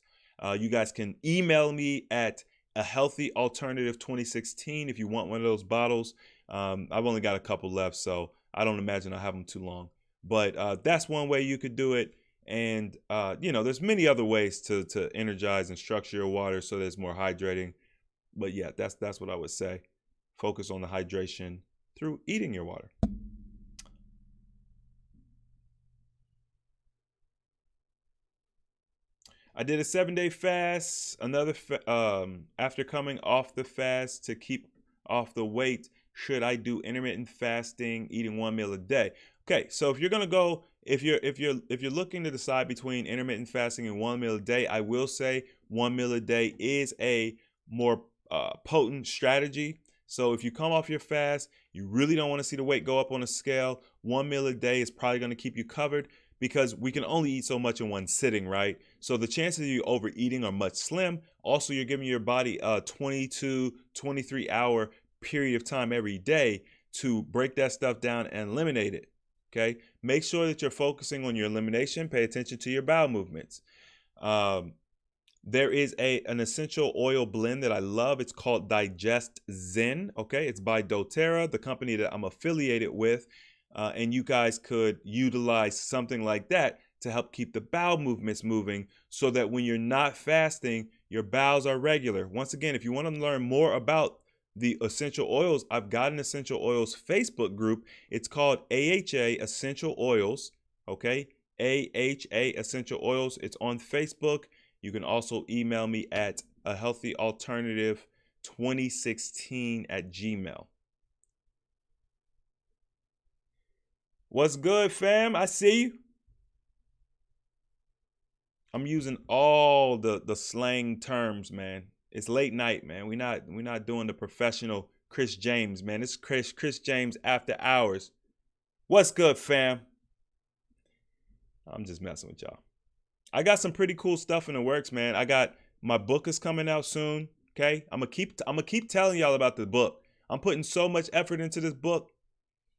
You guys can email me at ahealthyalternative2016 if you want one of those bottles. I've only got a couple left, so I don't imagine I'll have them too long. But that's one way you could do it. And, there's many other ways to energize and structure your water so that it's more hydrating. But yeah, that's what I would say. Focus on the hydration through eating your water. I did a 7-day fast. After coming off the fast to keep off the weight, should I do intermittent fasting, eating 1 meal a day? Okay, so if you're looking to decide between intermittent fasting and 1 meal a day, I will say 1 meal a day is a more potent strategy. So if you come off your fast, you really don't want to see the weight go up on a scale, 1 meal a day is probably going to keep you covered, because we can only eat so much in one sitting, right? So the chances of you overeating are much slim. Also, you're giving your body a 22, 23 hour period of time every day to break that stuff down and eliminate it, okay? Make sure that you're focusing on your elimination. Pay attention to your bowel movements. There is an essential oil blend that I love. It's called Digest Zen, okay? It's by doTERRA, the company that I'm affiliated with. And you guys could utilize something like that to help keep the bowel movements moving so that when you're not fasting, your bowels are regular. Once again, if you want to learn more about the essential oils, I've got an essential oils Facebook group. It's called AHA Essential Oils. Okay, AHA Essential Oils. It's on Facebook. You can also email me at ahealthyalternative2016@gmail. What's good, fam? I see you. I'm using all the slang terms, man. It's late night, man. We're not doing the professional Chris James, man. It's Chris James after hours. What's good, fam? I'm just messing with y'all. I got some pretty cool stuff in the works, man. I got my book is coming out soon. Okay, I'm gonna keep telling y'all about the book. I'm putting so much effort into this book.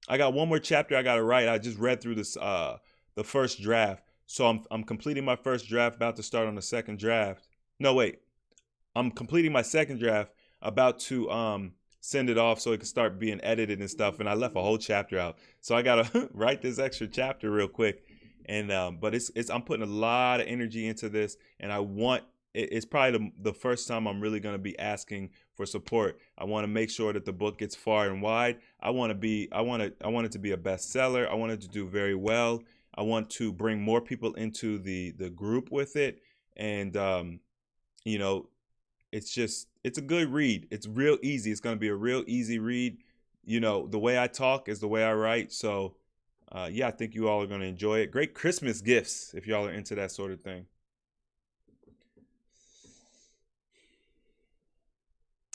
I got one more chapter I gotta write. I just read through this the first draft. So I'm completing my first draft, about to start on the second draft. No, wait. I'm completing my second draft, about to send it off so it can start being edited and stuff. And I left a whole chapter out. So I gotta write this extra chapter real quick. And but it's I'm putting a lot of energy into this, and I want it's probably the first time I'm really going to be asking for support. I want to make sure that the book gets far and wide. I want it to be a bestseller. I want it to do very well. I want to bring more people into the group with it, and you know, it's a good read. It's real easy. It's going to be a real easy read. You know, the way I talk is the way I write. So yeah, I think you all are going to enjoy it. Great Christmas gifts if y'all are into that sort of thing.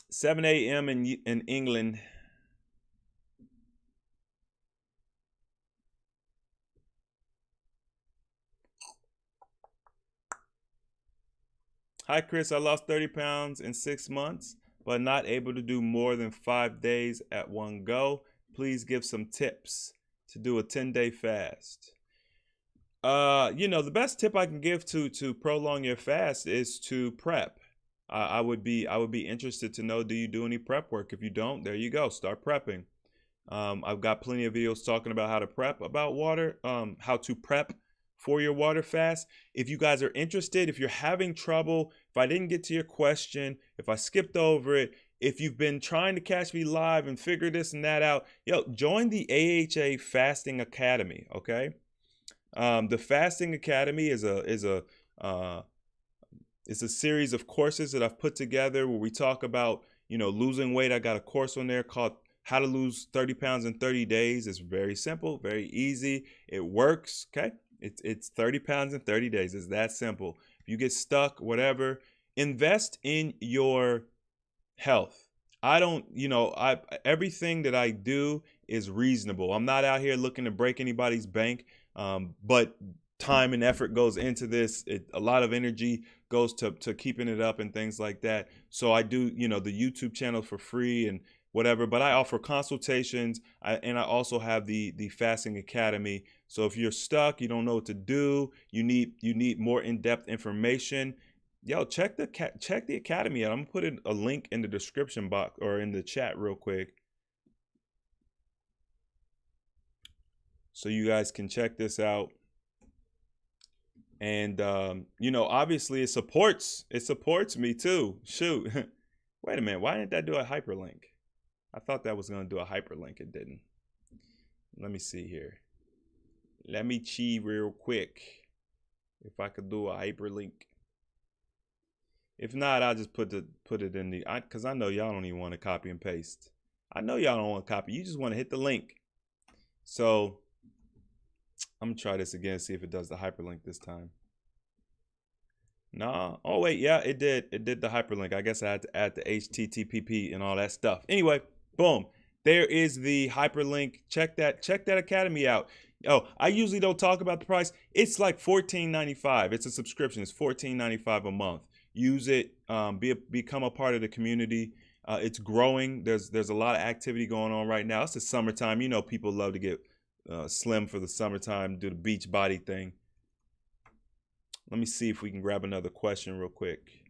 7 a.m. in England. Hi, Chris. I lost 30 pounds in 6 months, but not able to do more than 5 days at one go. Please give some tips to do a 10-day fast. You know, the best tip I can give to prolong your fast is to prep. I would be interested to know, do you do any prep work? If you don't, there you go. Start prepping. I've got plenty of videos talking about how to prep about water, how to prep for your water fast. If you guys are interested, if you're having trouble, if I didn't get to your question, if I skipped over it, if you've been trying to catch me live and figure this and that out, yo, join the AHA Fasting Academy, okay? The Fasting Academy is a series of courses that I've put together where we talk about, you know, losing weight. I got a course on there called How to Lose 30 Pounds in 30 Days. It's very simple, very easy. It works, okay? It's 30 pounds in 30 days. It's that simple. If you get stuck, whatever, invest in your health. I don't, you know, everything that I do is reasonable. I'm not out here looking to break anybody's bank, but time and effort goes into this. A lot of energy goes to keeping it up and things like that. So I do, you know, the YouTube channel for free and whatever, but I offer consultations, and I also have the Fasting Academy. So if you're stuck, you don't know what to do, you need more in-depth information, yo, check the academy out. I'm gonna put a link in the description box or in the chat real quick, so you guys can check this out. And you know, obviously it supports me too. Shoot. Wait a minute, why didn't that do a hyperlink? I thought that was gonna do a hyperlink. It didn't. Let me see here. Let me cheat real quick if I could do a hyperlink. If not, I'll just put it in the, because I know y'all don't even want to copy and paste. I know y'all don't want to copy. You just want to hit the link. So I'm gonna try this again, see if it does the hyperlink this time. Nah. Oh wait, yeah, it did. It did the hyperlink. I guess I had to add the HTTP and all that stuff. Anyway, boom. There is the hyperlink. Check that academy out. Oh, I usually don't talk about the price. It's like $14.95. It's a subscription. It's $14.95 a month. Use it. Become a part of the community. It's growing. There's a lot of activity going on right now. It's the summertime. You know, people love to get slim for the summertime, do the beach body thing. Let me see if we can grab another question real quick.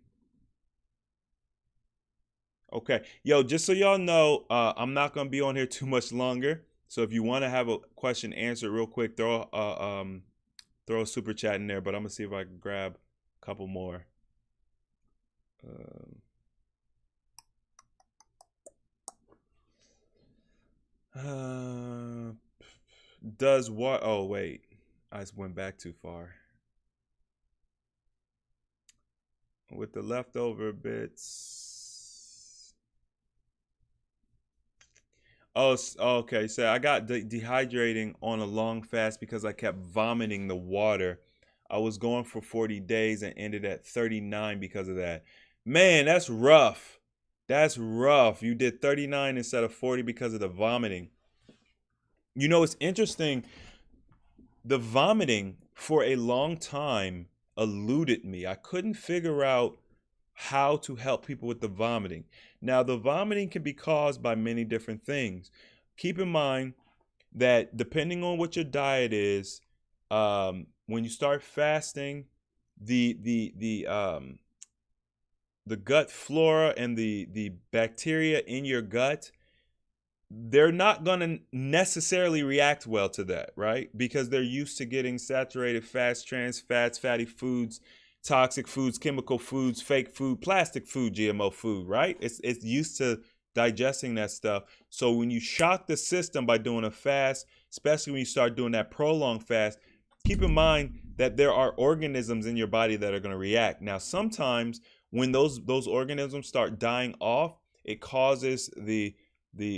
Okay, yo, just so y'all know, I'm not gonna be on here too much longer. So if you want to have a question answered real quick, throw a super chat in there. But I'm gonna see if I can grab a couple more. Uh, does what? Oh wait, I just went back too far. With the leftover bits. Oh, okay. So I got dehydrating on a long fast because I kept vomiting the water. I was going for 40 days and ended at 39 because of that. Man, that's rough. That's rough. You did 39 instead of 40 because of the vomiting. You know, it's interesting. The vomiting for a long time eluded me. I couldn't figure out how to help people with the vomiting. Now, the vomiting can be caused by many different things. Keep in mind that depending on what your diet is, when you start fasting, the gut flora and the bacteria in your gut, they're not going to necessarily react well to that, right? Because they're used to getting saturated fats, trans fats, fatty foods, toxic foods, chemical foods, fake food, plastic food, GMO food, right? It's used to digesting that stuff. So when you shock the system by doing a fast, especially when you start doing that prolonged fast, keep in mind that there are organisms in your body that are going to react. Now, sometimes when those organisms start dying off, it causes the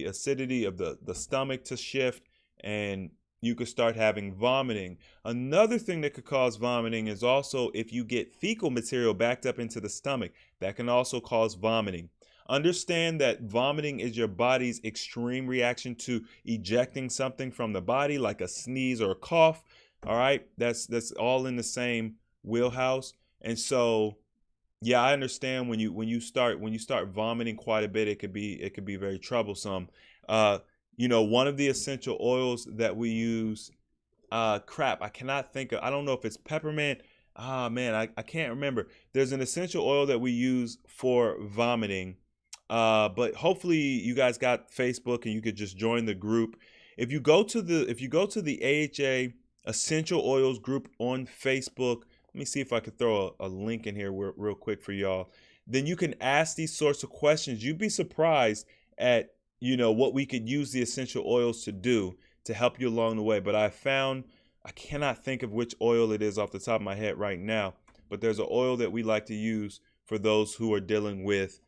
acidity of the stomach to shift, and you could start having vomiting. Another thing that could cause vomiting is also if you get fecal material backed up into the stomach, that can also cause vomiting. Understand that vomiting is your body's extreme reaction to ejecting something from the body, like a sneeze or a cough. All right, that's all in the same wheelhouse. And so yeah, I understand when you start vomiting quite a bit, it could be very troublesome. Uh, one of the essential oils that we use, crap, I cannot think of. I don't know if it's peppermint. Ah man, I can't remember. There's an essential oil that we use for vomiting. But hopefully you guys got Facebook and you could just join the group. If you go to the AHA Essential Oils group on Facebook, let me see if I could throw a link in here real quick for y'all. Then you can ask these sorts of questions. You'd be surprised at what we could use the essential oils to do to help you along the way. But I cannot think of which oil it is off the top of my head right now. But there's an oil that we like to use for those who are dealing with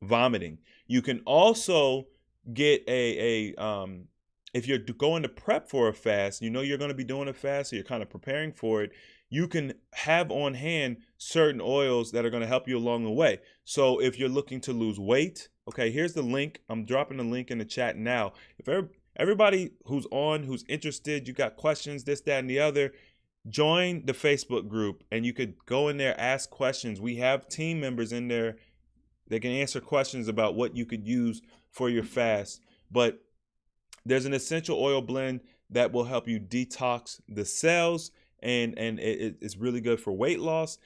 vomiting. You can also get if you're going to prep for a fast, you're going to be doing a fast, so you're kind of preparing for it. You can have on hand certain oils that are going to help you along the way. So if you're looking to lose weight, okay, here's the link. I'm dropping the link in the chat now. If everybody who's interested, you got questions, this, that, and the other, join the Facebook group and you could go in there, ask questions. We have team members in there that can answer questions about what you could use for your fast. But there's an essential oil blend that will help you detox the cells, and it's really good for weight loss.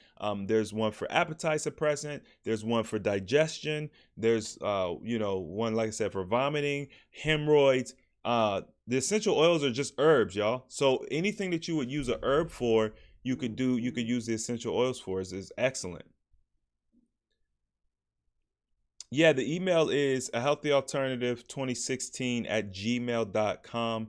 There's one for appetite suppressant. There's one for digestion. There's one, like I said, for vomiting, hemorrhoids. The essential oils are just herbs, y'all. So anything that you would use a herb for, you could use the essential oils for. Is excellent. Yeah, the email is a healthy alternative 2016 at gmail.com.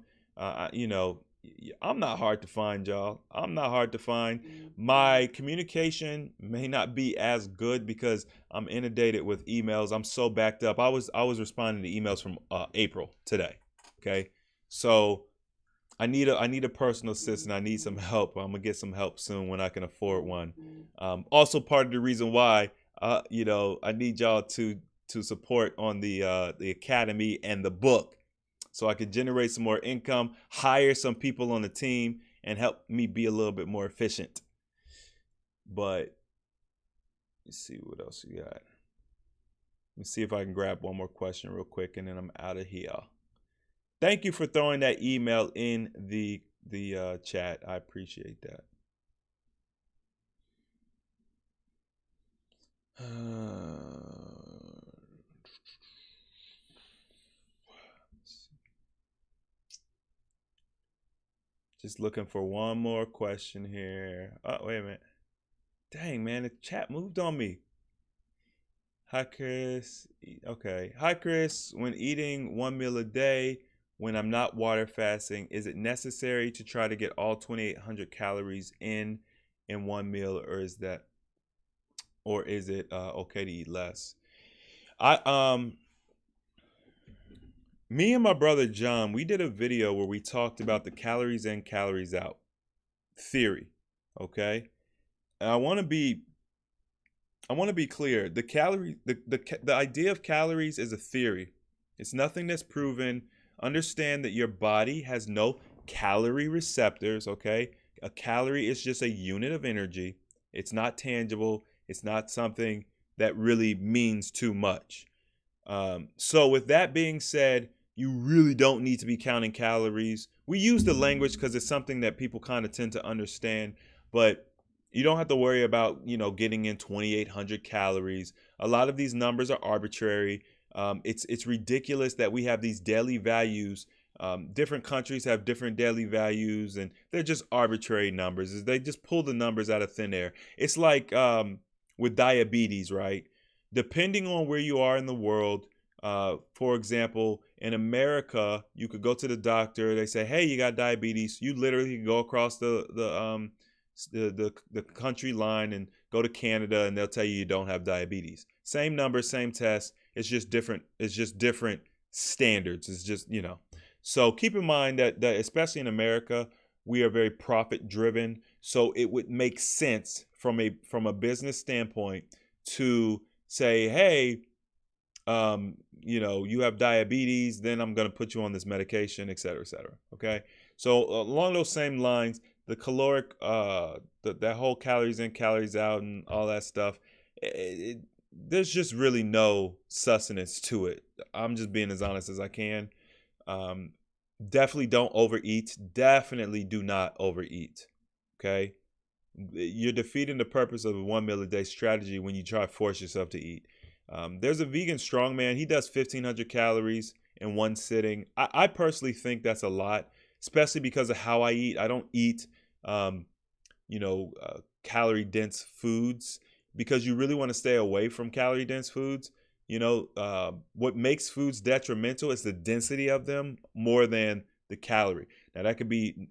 I'm not hard to find, y'all. I'm not hard to find. My communication may not be as good because I'm inundated with emails. I'm so backed up. I was responding to emails from April today. Okay, so I need a personal assistant. I need some help. I'm gonna get some help soon when I can afford one. Also, part of the reason why I need y'all to support on the academy and the book, so I could generate some more income, hire some people on the team, and help me be a little bit more efficient. But let's see what else you got. Let me see if I can grab one more question real quick, and then I'm out of here. Thank you for throwing that email in the chat. I appreciate that. Just looking for one more question here. Oh, wait a minute. Dang, man, the chat moved on me. Hi, Chris. Okay. Hi, Chris. When eating one meal a day, when I'm not water fasting, is it necessary to try to get all 2,800 calories in one meal, or is it okay to eat less? I Me and my brother John, we did a video where we talked about the calories in, calories out theory. Okay, and I want to be clear. The idea of calories is a theory. It's nothing that's proven. Understand that your body has no calorie receptors, okay? A calorie is just a unit of energy. It's not tangible. It's not something that really means too much. So with that being said, you really don't need to be counting calories. We use the language because it's something that people kind of tend to understand, but you don't have to worry about, getting in 2,800 calories. A lot of these numbers are arbitrary. It's ridiculous that we have these daily values. Different countries have different daily values, and they're just arbitrary numbers. They just pull the numbers out of thin air. It's like with diabetes, right? Depending on where you are in the world, for example, in America, you could go to the doctor. They say, "Hey, you got diabetes." You literally go across the country line and go to Canada, and they'll tell you don't have diabetes. Same number, same test. It's just different. It's just different standards. It's just. So keep in mind that especially in America, we are very profit driven. So it would make sense from a business standpoint to say, hey, you have diabetes, then I'm going to put you on this medication, et cetera, et cetera. Okay. So along those same lines, the caloric, that whole calories in, calories out and all that stuff, there's just really no sustenance to it. I'm just being as honest as I can. Definitely don't overeat. Definitely do not overeat. Okay. You're defeating the purpose of a 1 meal a day strategy when you try to force yourself to eat. There's a vegan strongman. He does 1,500 calories in one sitting. I personally think that's a lot, especially because of how I eat. I don't eat, calorie dense foods because you really want to stay away from calorie dense foods. What makes foods detrimental is the density of them more than the calorie. Now that could be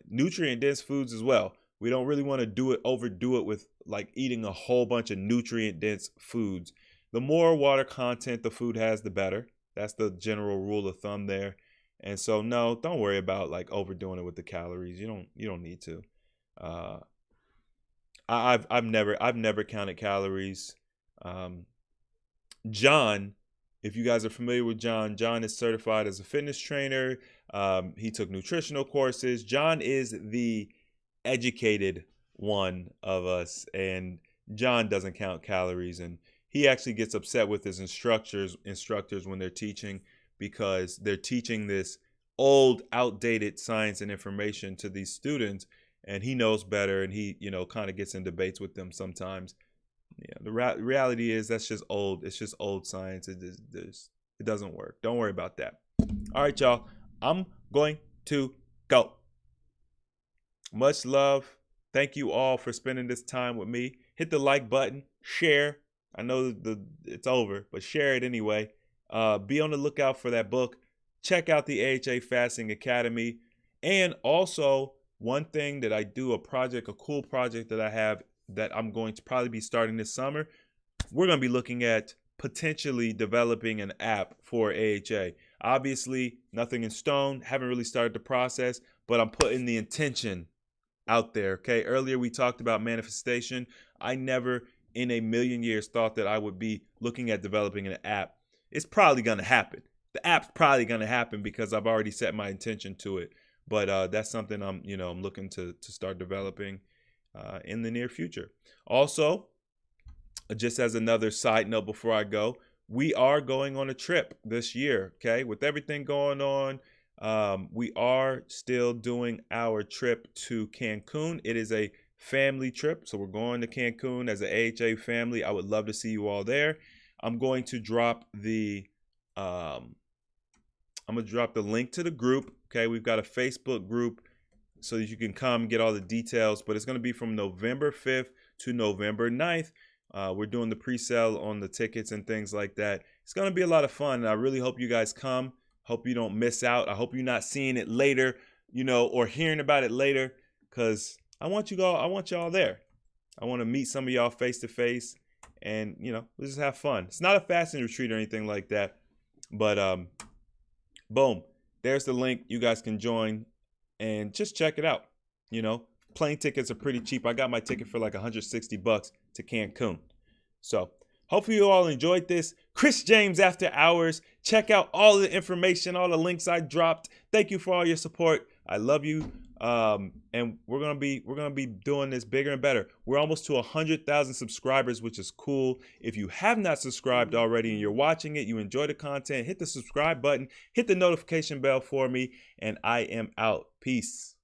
nutrient dense foods as well. We don't really want to overdo it with like eating a whole bunch of nutrient dense foods. The more water content the food has, the better. That's the general rule of thumb there. And so no, don't worry about like overdoing it with the calories. You don't need to. I've never counted calories. John, if you guys are familiar with John is certified as a fitness trainer. He took nutritional courses. John is the educated one of us, and John doesn't count calories, and he actually gets upset with his instructors when they're teaching, because they're teaching this old, outdated science and information to these students, and he knows better, and he kind of gets in debates with them sometimes. Yeah, the reality is that's just old. It's just old science. It doesn't work. Don't worry about that. All right, y'all. I'm going to go. Much love. Thank you all for spending this time with me. Hit the like button. Share. I know it's over, but share it anyway. Be on the lookout for that book. Check out the AHA Fasting Academy. And also, one thing that I do, a cool project that I have that I'm going to probably be starting this summer, we're going to be looking at potentially developing an app for AHA. Obviously, nothing in stone. Haven't really started the process, but I'm putting the intention out there. Okay. Earlier we talked about manifestation. I never in a million years thought that I would be looking at developing an app. It's probably going to happen. The app's probably going to happen because I've already set my intention to it. But that's something I'm looking to start developing in the near future. Also, just as another side note before I go, we are going on a trip this year. Okay. With everything going on, we are still doing our trip to Cancun. It is a family trip, so we're going to Cancun as an AHA family. I would love to see you all there. I'm going to drop the link to the group. Okay, we've got a Facebook group so that you can come get all the details. But it's going to be from November 5th to November 9th. We're doing the pre-sale on the tickets and things like that. It's going to be a lot of fun. And I really hope you guys come. Hope you don't miss out. I hope you're not seeing it later, or hearing about it later, because I want y'all there. I want to meet some of y'all face to face, and we'll just have fun. It's not a fasting retreat or anything like that, but boom, there's the link. You guys can join and just check it out. Plane tickets are pretty cheap. I got my ticket for like $160 to Cancun. So hopefully you all enjoyed this. Chris James After Hours. Check out all the information, all the links I dropped. Thank you for all your support. I love you. And we're gonna be doing this bigger and better. We're almost to 100,000 subscribers, which is cool. If you have not subscribed already and you're watching it, you enjoy the content, hit the subscribe button, hit the notification bell for me, and I am out. Peace.